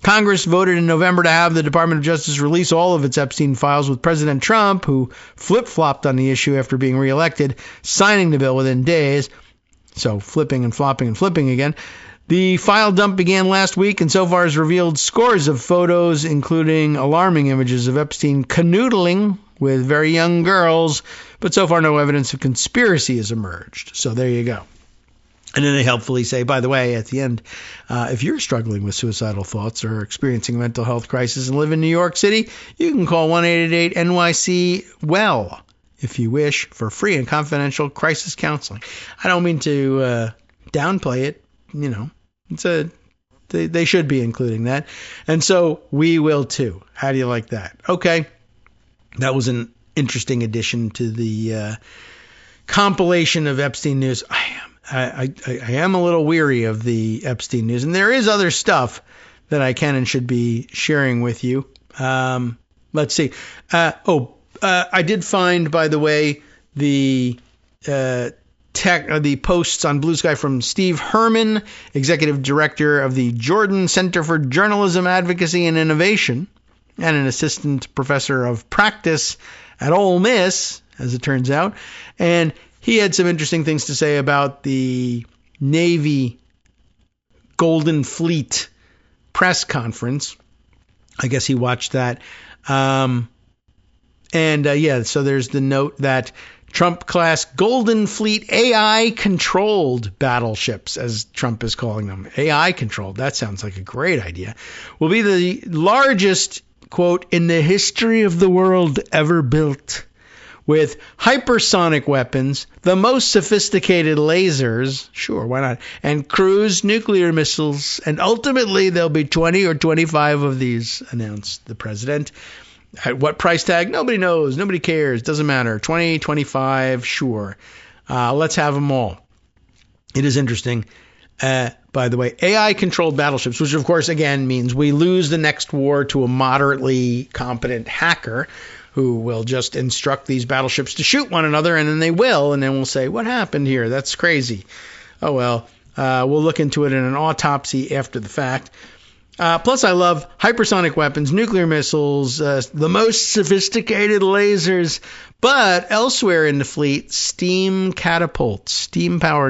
Speaker 2: Congress voted in November to have the Department of Justice release all of its Epstein files, with President Trump, who flip-flopped on the issue after being reelected, signing the bill within days. So flipping and flopping and flipping again. The file dump began last week and so far has revealed scores of photos, including alarming images of Epstein canoodling with very young girls, but so far no evidence of conspiracy has emerged. So there you go. And then they helpfully say, by the way, at the end, if you're struggling with suicidal thoughts or experiencing a mental health crisis and live in New York City, you can call 1-888-NYC-WELL if you wish for free and confidential crisis counseling. I don't mean to downplay it. You know, they should be including that. And so we will too. How do you like that? Okay. That was an interesting addition to the compilation of Epstein news. I am a little weary of the Epstein news, and there is other stuff that I can and should be sharing with you. Let's see. I did find, by the way, the posts on Blue Sky from Steve Herman, executive director of the Jordan Center for Journalism Advocacy and Innovation, and an assistant professor of practice at Ole Miss, as it turns out. And he had some interesting things to say about the Navy Golden Fleet press conference. I guess he watched that. So there's the note that Trump-class Golden Fleet AI-controlled battleships, as Trump is calling them. AI-controlled, that sounds like a great idea. Will be the largest, quote, in the history of the world ever built, with hypersonic weapons, the most sophisticated lasers, sure, why not, and cruise nuclear missiles, and ultimately there'll be 20 or 25 of these, announced the president. At what price tag? Nobody knows. Nobody cares. Doesn't matter. 20, 25, sure. Let's have them all. It is interesting. By the way, AI-controlled battleships, which of course, again, means we lose the next war to a moderately competent hacker who will just instruct these battleships to shoot one another, and then they will, and then we'll say, what happened here? That's crazy. Oh, well, we'll look into it in an autopsy after the fact. Plus, I love hypersonic weapons, nuclear missiles, the most sophisticated lasers. But elsewhere in the fleet, steam-powered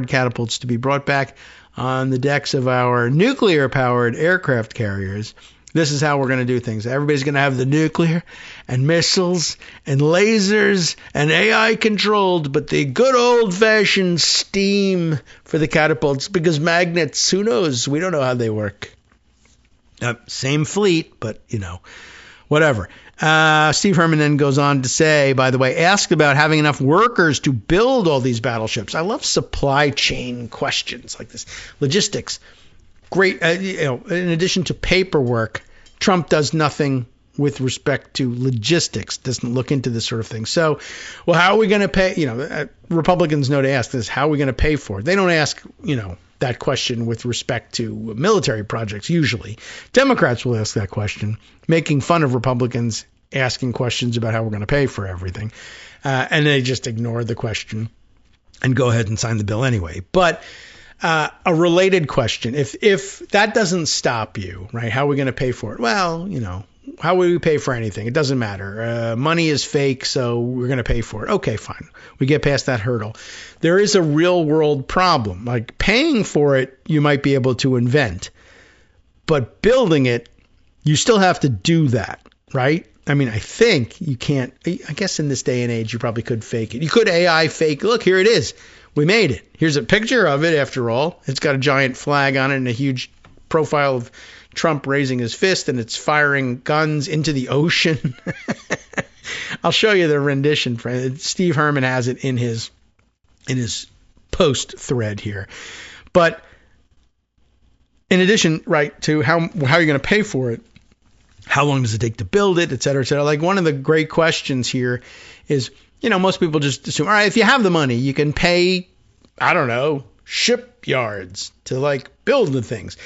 Speaker 2: catapults to be brought back on the decks of our nuclear-powered aircraft carriers. This is how we're going to do things. Everybody's going to have the nuclear and missiles and lasers and AI controlled, but the good old-fashioned steam for the catapults, because magnets, who knows? We don't know how they work. Same fleet, but, whatever. Steve Herman then goes on to say, by the way, asked about having enough workers to build all these battleships. I love supply chain questions like this. Logistics. Great. In addition to paperwork, Trump does nothing with respect to logistics, doesn't look into this sort of thing. So, well, how are we going to pay? Republicans know to ask this. How are we going to pay for it? They don't ask, that question with respect to military projects usually. Democrats will ask that question, making fun of Republicans asking questions about how we're going to pay for everything. And they just ignore the question and go ahead and sign the bill anyway. But a related question, if that doesn't stop you, right, how are we going to pay for it? Well, how would we pay for anything? It doesn't matter. Money is fake, so we're going to pay for it. Okay, fine. We get past that hurdle. There is a real world problem. Like paying for it, you might be able to invent. But building it, you still have to do that, right? I mean, I think you can't. I guess in this day and age, you probably could fake it. You could AI fake. Look, here it is. We made it. Here's a picture of it, after all. It's got a giant flag on it and a huge profile of Trump raising his fist, and it's firing guns into the ocean. I'll show you the rendition. Steve Herman has it in his post thread here. But in addition, right, to how you're going to pay for it, how long does it take to build it, et cetera, et cetera. Like one of the great questions here is, most people just assume, all right, if you have the money, you can pay, I don't know, shipyards to build the things.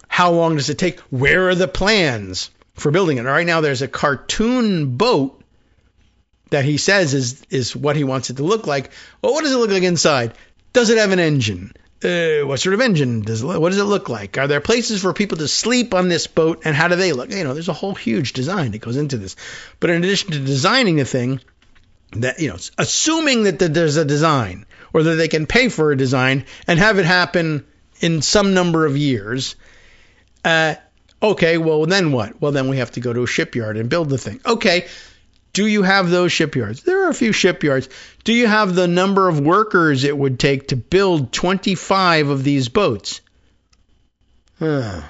Speaker 2: How long does it take? Where are the plans for building it? Right now, there's a cartoon boat that he says is what he wants it to look like. Well, what does it look like inside? Does it have an engine? What sort of engine what does it look like? Are there places for people to sleep on this boat? And how do they look? There's a whole huge design that goes into this. But in addition to designing the thing, that assuming that there's a design or that they can pay for a design and have it happen in some number of years. Okay, well, then what? Well, then we have to go to a shipyard and build the thing. Okay, do you have those shipyards? There are a few shipyards. Do you have the number of workers it would take to build 25 of these boats? That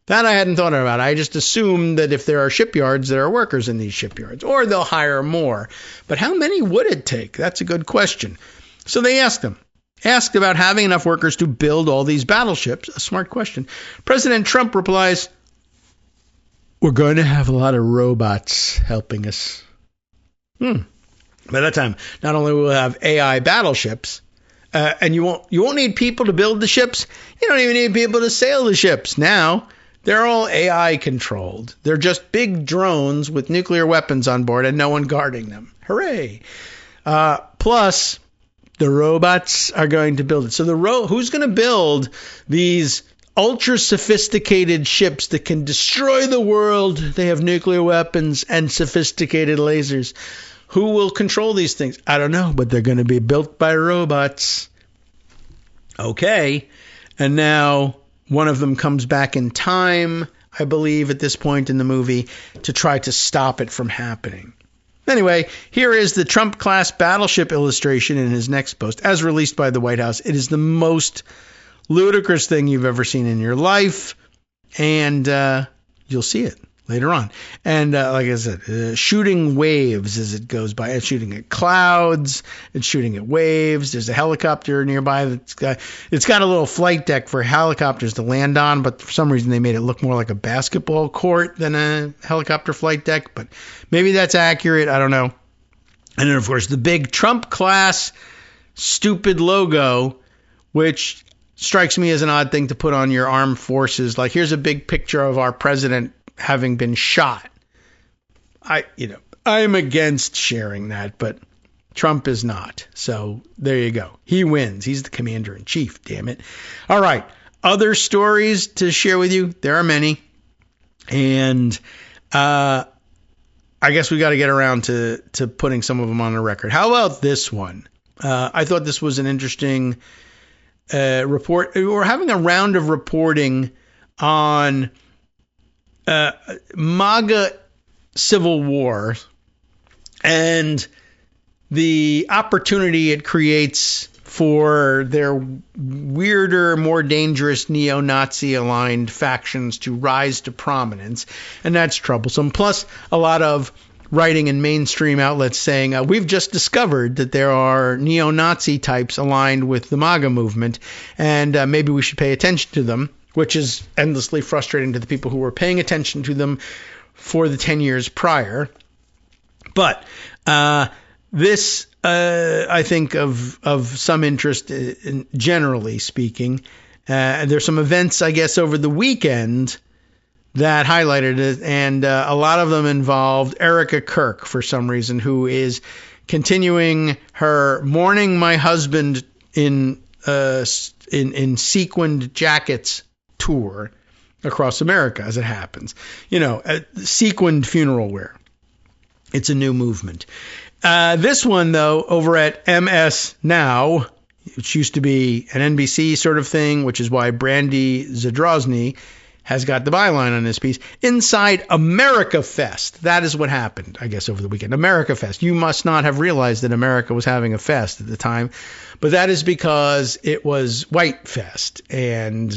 Speaker 2: I hadn't thought about. I just assumed that if there are shipyards, there are workers in these shipyards, or they'll hire more. But how many would it take? That's a good question. So they asked him. Asked about having enough workers to build all these battleships. A smart question. President Trump replies, we're going to have a lot of robots helping us. By that time, not only will we have AI battleships, and you won't need people to build the ships. You don't even need people to sail the ships. Now, they're all AI controlled. They're just big drones with nuclear weapons on board and no one guarding them. Hooray. Plus, the robots are going to build it. So who's going to build these ultra sophisticated ships that can destroy the world? They have nuclear weapons and sophisticated lasers. Who will control these things? I don't know, but they're going to be built by robots. Okay. And now one of them comes back in time, I believe, at this point in the movie to try to stop it from happening. Anyway, here is the Trump-class battleship illustration in his next post, as released by the White House. It is the most ludicrous thing you've ever seen in your life, and you'll see it later on. And like I said, shooting waves as it goes by. It's shooting at clouds. It's shooting at waves. There's a helicopter nearby. It's got a little flight deck for helicopters to land on, but for some reason they made it look more like a basketball court than a helicopter flight deck. But maybe that's accurate. I don't know. And then, of course, the big Trump-class stupid logo, which strikes me as an odd thing to put on your armed forces. Like, here's a big picture of our president having been shot. I'm against sharing that, but Trump is not. So there you go. He wins. He's the commander in chief, damn it. All right. other stories to share with you. There are many. And I guess we got to get around to putting some of them on the record. How about this one? I thought this was an interesting report. We're having a round of reporting on MAGA civil war and the opportunity it creates for their weirder, more dangerous neo-Nazi aligned factions to rise to prominence. And that's troublesome. Plus, a lot of writing in mainstream outlets saying, we've just discovered that there are neo-Nazi types aligned with the MAGA movement, and maybe we should pay attention to them, which is endlessly frustrating to the people who were paying attention to them for the 10 years prior. But this, I think, of some interest, generally speaking. There's some events, I guess, over the weekend that highlighted it, and a lot of them involved Erica Kirk, for some reason, who is continuing her Mourning My Husband in sequined jackets tour across America, as it happens. Sequined funeral wear. It's a new movement. This one, though, over at MS Now, which used to be an NBC sort of thing, which is why Brandy Zadrozny has got the byline on this piece. Inside America Fest. That is what happened, I guess, over the weekend. America Fest. You must not have realized that America was having a fest at the time, but that is because it was White Fest and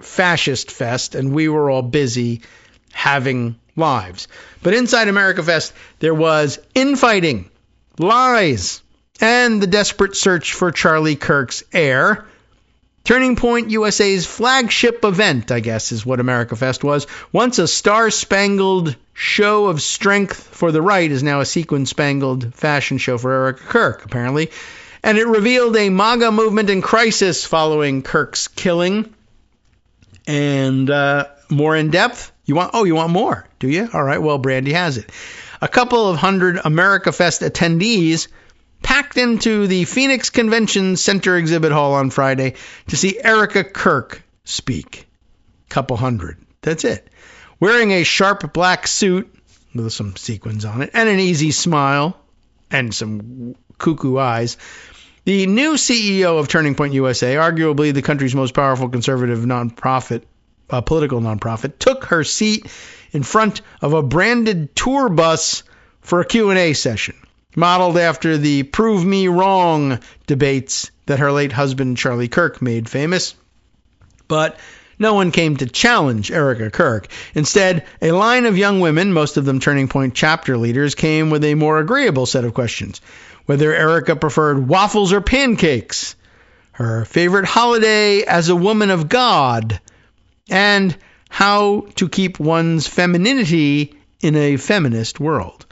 Speaker 2: Fascist Fest, and we were all busy having lives. But inside America Fest, there was infighting, lies, and the desperate search for Charlie Kirk's heir. Turning Point USA's flagship event, I guess, is what America Fest was. Once a star-spangled show of strength for the right, is now a sequin-spangled fashion show for Erica Kirk, apparently. And it revealed a MAGA movement in crisis following Kirk's killing. And more in depth? You want more, do you? All right, well, Brandy has it. A couple of hundred America Fest attendees packed into the Phoenix Convention Center exhibit hall on Friday to see Erica Kirk speak. Couple hundred. That's it. Wearing a sharp black suit with some sequins on it and an easy smile and some cuckoo eyes, the new CEO of Turning Point USA, arguably the country's most powerful conservative political nonprofit, took her seat in front of a branded tour bus for a Q&A session, modeled after the Prove Me Wrong debates that her late husband Charlie Kirk made famous. But no one came to challenge Erica Kirk. Instead, a line of young women, most of them Turning Point chapter leaders, came with a more agreeable set of questions. Whether Erica preferred waffles or pancakes, her favorite holiday as a woman of God, and how to keep one's femininity in a feminist world.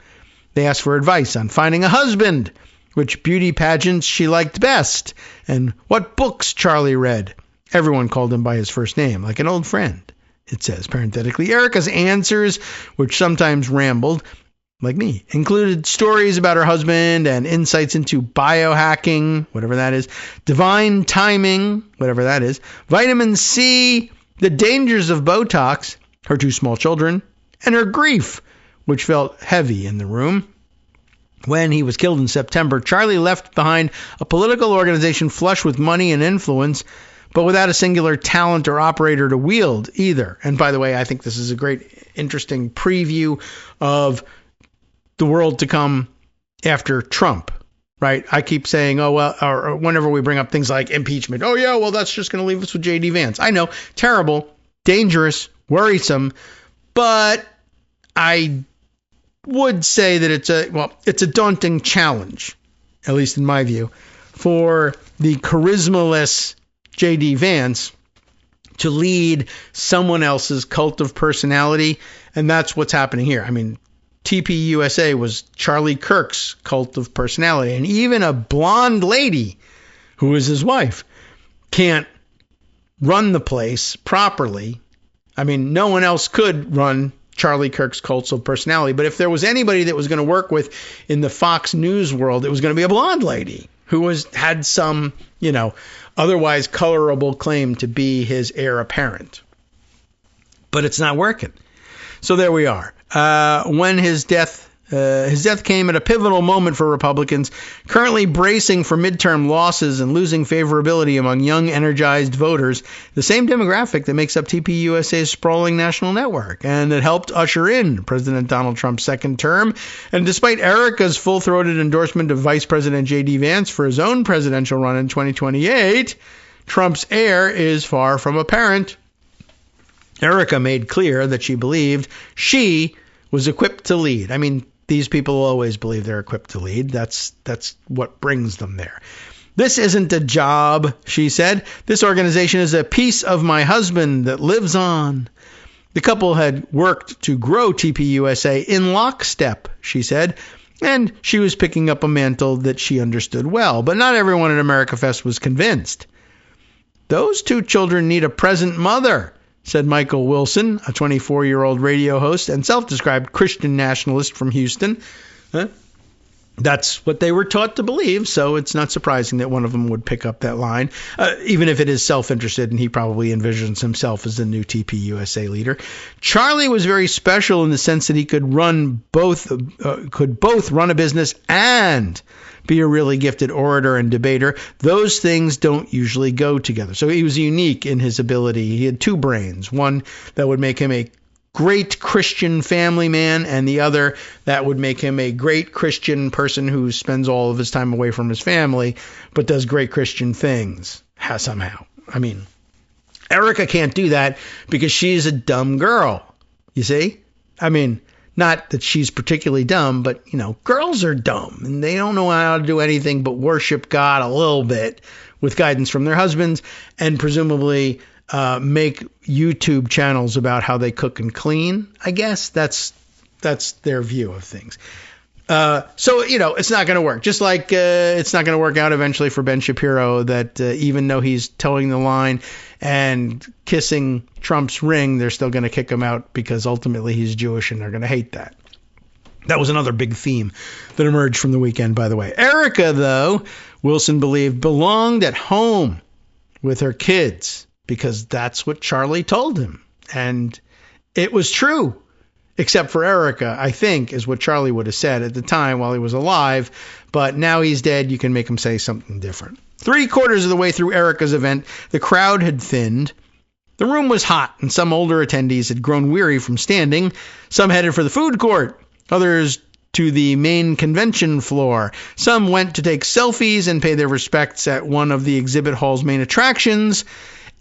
Speaker 2: They asked for advice on finding a husband, which beauty pageants she liked best, and what books Charlie read. Everyone called him by his first name, like an old friend, it says parenthetically. Erica's answers, which sometimes rambled, like me, included stories about her husband and insights into biohacking, whatever that is, divine timing, whatever that is, vitamin C, the dangers of Botox, her two small children, and her grief, which felt heavy in the room. When he was killed in September, Charlie left behind a political organization flush with money and influence, but without a singular talent or operator to wield either. And by the way, I think this is a great, interesting preview of the world to come after Trump, right? I keep saying, or whenever we bring up things like impeachment, that's just going to leave us with J.D. Vance. I know, terrible, dangerous, worrisome, but I would say that it's a daunting challenge, at least in my view, for the charisma-less J.D. Vance to lead someone else's cult of personality, and that's what's happening here. I mean, TPUSA was Charlie Kirk's cult of personality, and even a blonde lady who is his wife can't run the place properly. I mean, no one else could run Charlie Kirk's cult of personality, but if there was anybody that was going to work with in the Fox News world, it was going to be a blonde lady who had some, otherwise colorable claim to be his heir apparent. But it's not working. So there we are. When his death came at a pivotal moment for Republicans, currently bracing for midterm losses and losing favorability among young, energized voters, the same demographic that makes up TPUSA's sprawling national network, and that helped usher in President Donald Trump's second term. And despite Erica's full-throated endorsement of Vice President J.D. Vance for his own presidential run in 2028, Trump's heir is far from apparent. Erica made clear that she believed she was equipped to lead. I mean, these people always believe they're equipped to lead. That's what brings them there. This isn't a job, she said. This organization is a piece of my husband that lives on. The couple had worked to grow TPUSA in lockstep, she said, and she was picking up a mantle that she understood well. But not everyone at America Fest was convinced. Those two children need a present mother, said Michael Wilson, a 24-year-old radio host and self-described Christian nationalist from Houston. That's what they were taught to believe, so it's not surprising that one of them would pick up that line, even if it is self-interested, and he probably envisions himself as the new TPUSA leader. Charlie was very special in the sense that he could both run a business and be a really gifted orator and debater. Those things don't usually go together. So he was unique in his ability. He had two brains, one that would make him a great Christian family man, and the other that would make him a great Christian person who spends all of his time away from his family, but does great Christian things somehow. I mean, Erica can't do that because she's a dumb girl, you see? I mean, not that she's particularly dumb, but, girls are dumb, and they don't know how to do anything but worship God a little bit with guidance from their husbands, and presumably make YouTube channels about how they cook and clean. I guess that's their view of things. So, it's not going to work. Just like it's not going to work out eventually for Ben Shapiro that even though he's towing the line and kissing Trump's ring, they're still going to kick him out because ultimately he's Jewish and they're going to hate that. That was another big theme that emerged from the weekend, by the way. Erica, though, Wilson believed belonged at home with her kids because that's what Charlie told him. And it was true. Except for Erica, I think, is what Charlie would have said at the time while he was alive. But now he's dead, you can make him say something different. 3/4 of the way through Erica's event, the crowd had thinned. The room was hot, and some older attendees had grown weary from standing. Some headed for the food court, others to the main convention floor. Some went to take selfies and pay their respects at one of the exhibit hall's main attractions,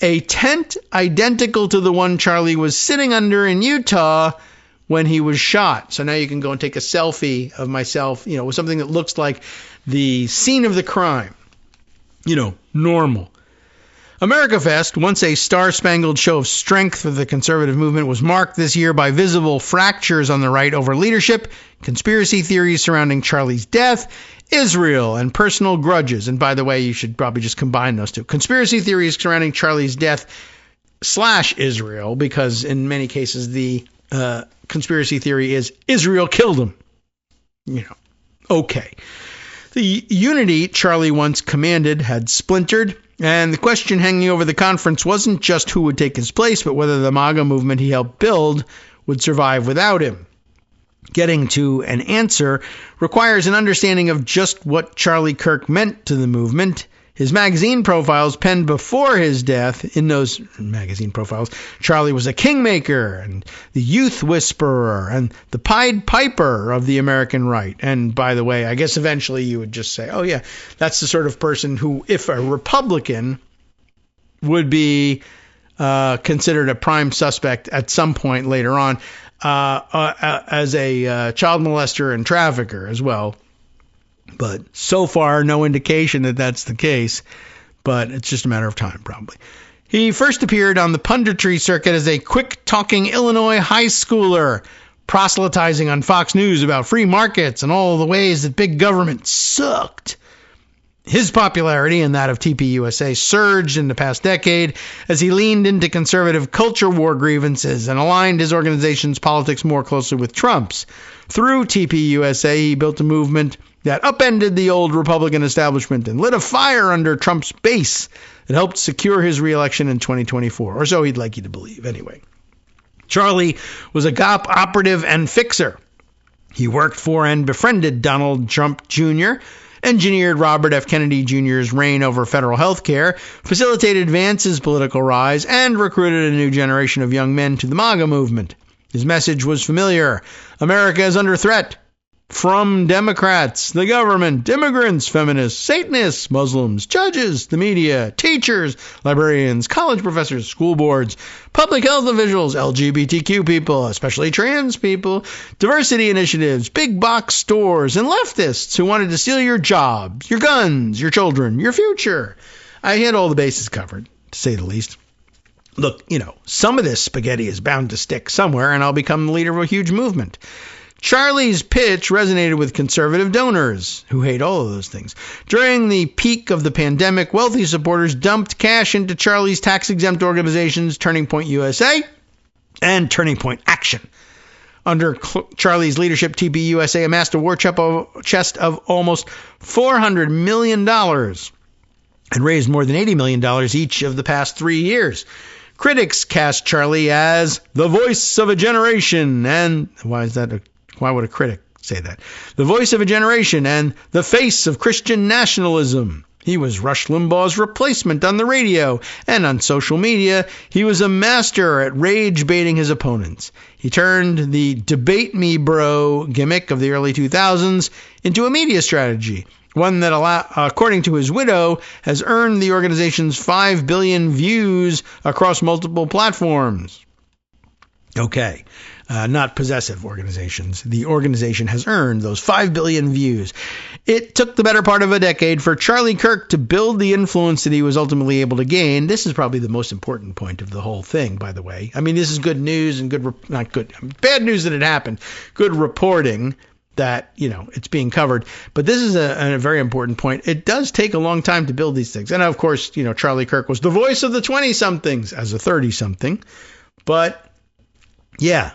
Speaker 2: a tent identical to the one Charlie was sitting under in Utah when he was shot. So now you can go and take a selfie of myself, with something that looks like the scene of the crime. Normal. America Fest, once a star-spangled show of strength for the conservative movement, was marked this year by visible fractures on the right over leadership, conspiracy theories surrounding Charlie's death, Israel, and personal grudges. And by the way, you should probably just combine those two. Conspiracy theories surrounding Charlie's death / Israel, because in many cases the conspiracy theory is Israel killed him. Okay. The unity Charlie once commanded had splintered, and the question hanging over the conference wasn't just who would take his place, but whether the MAGA movement he helped build would survive without him. Getting to an answer requires an understanding of just what Charlie Kirk meant to the movement. His magazine profiles penned before his death, in those magazine profiles, Charlie was a kingmaker and the youth whisperer and the Pied Piper of the American right. And by the way, I guess eventually you would just say, oh yeah, that's the sort of person who, if a Republican, would be considered a prime suspect at some point later on as a child molester and trafficker as well. But so far, no indication that that's the case. But it's just a matter of time, probably. He first appeared on the punditry circuit as a quick-talking Illinois high schooler, proselytizing on Fox News about free markets and all the ways that big government sucked. His popularity and that of TPUSA surged in the past decade as he leaned into conservative culture war grievances and aligned his organization's politics more closely with Trump's. Through TPUSA, he built a movement that upended the old Republican establishment and lit a fire under Trump's base that helped secure his reelection in 2024, or so he'd like you to believe anyway. Charlie was a GOP operative and fixer. He worked for and befriended Donald Trump Jr., engineered Robert F. Kennedy Jr.'s reign over federal health care, facilitated Vance's political rise, and recruited a new generation of young men to the MAGA movement. His message was familiar. America is under threat from Democrats, the government, immigrants, feminists, Satanists, Muslims, judges, the media, teachers, librarians, college professors, school boards, public health officials, LGBTQ people, especially trans people, diversity initiatives, big box stores, and leftists who wanted to steal your jobs, your guns, your children, your future. I had all the bases covered, to say the least. Look, some of this spaghetti is bound to stick somewhere, and I'll become the leader of a huge movement. Charlie's pitch resonated with conservative donors, who hate all of those things. During the peak of the pandemic, wealthy supporters dumped cash into Charlie's tax-exempt organizations, Turning Point USA and Turning Point Action. Under Charlie's leadership, TPUSA amassed a war chest of almost $400 million and raised more than $80 million each of the past 3 years. Critics cast Charlie as the voice of a generation, and why would a critic say that? The voice of a generation and the face of Christian nationalism. He was Rush Limbaugh's replacement on the radio, and on social media, he was a master at rage-baiting his opponents. He turned the debate me bro gimmick of the early 2000s into a media strategy, one that, according to his widow, has earned the organization's 5 billion views across multiple platforms. Okay. Not possessive organizations. The organization has earned those 5 billion views. It took the better part of a decade for Charlie Kirk to build the influence that he was ultimately able to gain. This is probably the most important point of the whole thing, by the way. I mean, this is good news and bad news that it happened. Good reporting that, it's being covered. But this is a very important point. It does take a long time to build these things. And of course, Charlie Kirk was the voice of the 20-somethings as a 30-something. But yeah,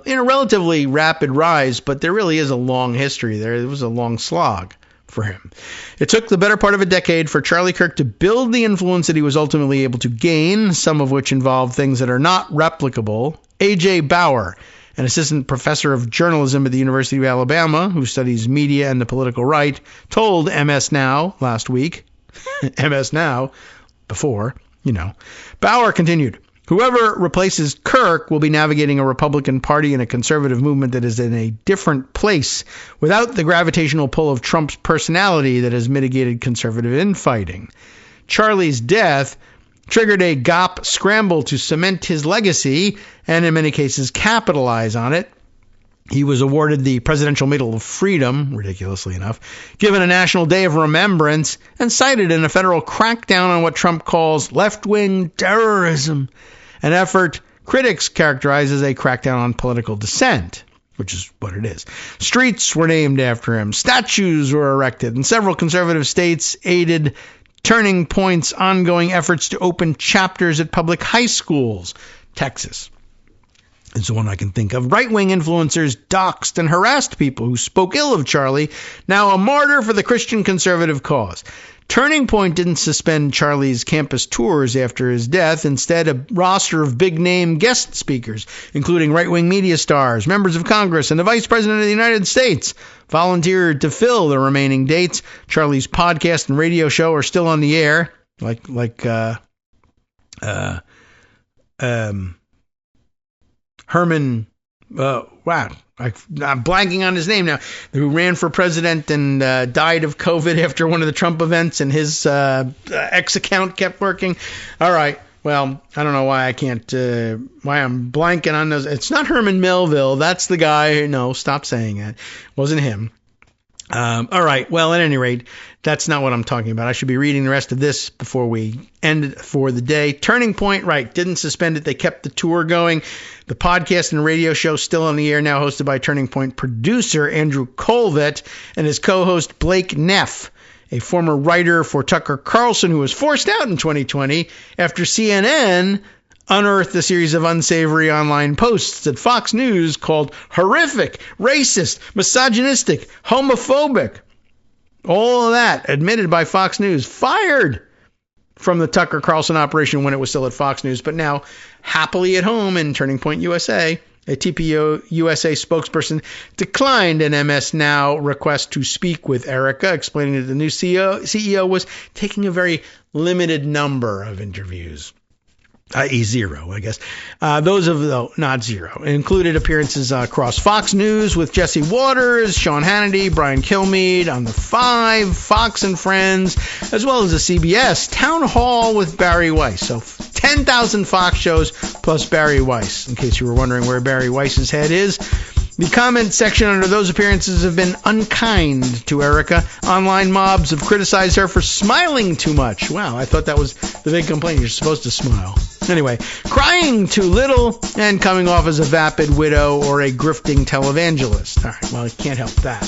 Speaker 2: in a relatively rapid rise, but there really is a long history there. It was a long slog for him. It took the better part of a decade for Charlie Kirk to build the influence that he was ultimately able to gain, some of which involved things that are not replicable. A.J. Bauer, an assistant professor of journalism at the University of Alabama, who studies media and the political right, told MS Now last week, MS Now, before, Bauer continued, whoever replaces Kirk will be navigating a Republican Party and a conservative movement that is in a different place without the gravitational pull of Trump's personality that has mitigated conservative infighting. Charlie's death triggered a GOP scramble to cement his legacy and in many cases capitalize on it. He was awarded the Presidential Medal of Freedom, ridiculously enough, given a National Day of Remembrance, and cited in a federal crackdown on what Trump calls left-wing terrorism, an effort critics characterize as a crackdown on political dissent, which is what it is. Streets were named after him, statues were erected, and several conservative states aided Turning Point's ongoing efforts to open chapters at public high schools. Texas is the one I can think of. Right-wing influencers doxed and harassed people who spoke ill of Charlie, now a martyr for the Christian conservative cause. Turning Point didn't suspend Charlie's campus tours after his death. Instead, a roster of big-name guest speakers, including right-wing media stars, members of Congress, and the Vice President of the United States, volunteered to fill the remaining dates. Charlie's podcast and radio show are still on the air, Herman, I'm blanking on his name now, who ran for president and died of COVID after one of the Trump events, and his X account kept working. All right. Well, I don't know why I'm blanking on those. It's not Herman Melville. That's the guy. No, stop saying that. It wasn't him. All right. Well, at any rate, that's not what I'm talking about. I should be reading the rest of this before we end it for the day. Turning Point, right, didn't suspend it. They kept the tour going. The podcast and radio show still on the air, now hosted by Turning Point producer Andrew Colvett and his co-host Blake Neff, a former writer for Tucker Carlson who was forced out in 2020 after CNN unearthed a series of unsavory online posts that Fox News called horrific, racist, misogynistic, homophobic. All of that admitted by Fox News. Fired from the Tucker Carlson operation when it was still at Fox News, but now happily at home in Turning Point USA. A TPO USA spokesperson declined an MS Now request to speak with Erica, explaining that the new CEO was taking a very limited number of interviews. i.e. zero, I guess. Those of, though, not zero. Included appearances across Fox News with Jesse Waters, Sean Hannity, Brian Kilmeade on The Five, Fox and Friends, as well as the CBS Town Hall with Barry Weiss. So 10,000 Fox shows plus Barry Weiss, in case you were wondering where Barry Weiss's head is. The comment section under those appearances have been unkind to Erica. Online mobs have criticized her for smiling too much. Wow, I thought that was the big complaint. You're supposed to smile. Anyway, crying too little and coming off as a vapid widow or a grifting televangelist. All right, well, I can't help that.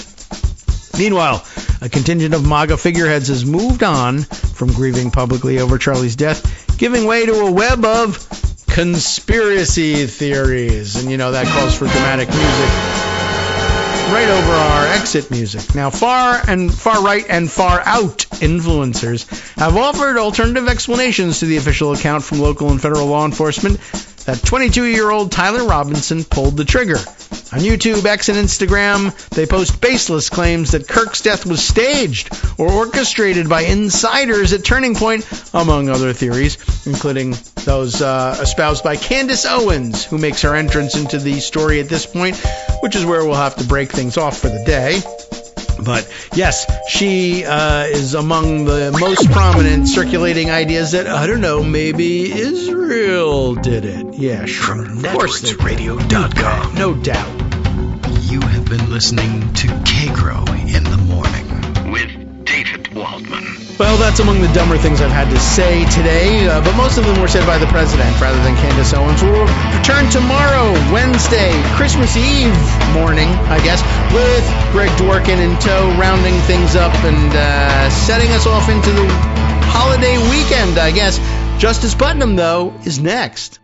Speaker 2: Meanwhile, a contingent of MAGA figureheads has moved on from grieving publicly over Charlie's death, giving way to a web of conspiracy theories. And, you know, that calls for dramatic music right over our exit music. Now, far right and far out influencers have offered alternative explanations to the official account from local and federal law enforcement that 22-year-old Tyler Robinson pulled the trigger. On YouTube, X, and Instagram, they post baseless claims that Kirk's death was staged or orchestrated by insiders at Turning Point, among other theories, including those espoused by Candace Owens, who makes her entrance into the story at this point, which is where we'll have to break things off for the day. But yes, she is among the most prominent circulating ideas that, I don't know, maybe Israel did it. Yeah, sure.
Speaker 1: From networksradio.com.
Speaker 2: No doubt.
Speaker 1: You have been listening to Kagro in the Morning with David Waldman.
Speaker 2: Well, that's among the dumber things I've had to say today, but most of them were said by the president rather than Candace Owens. We'll return tomorrow, Wednesday, Christmas Eve morning, I guess, with Greg Dworkin in tow, rounding things up and setting us off into the holiday weekend, I guess. Justice Putnam, though, is next.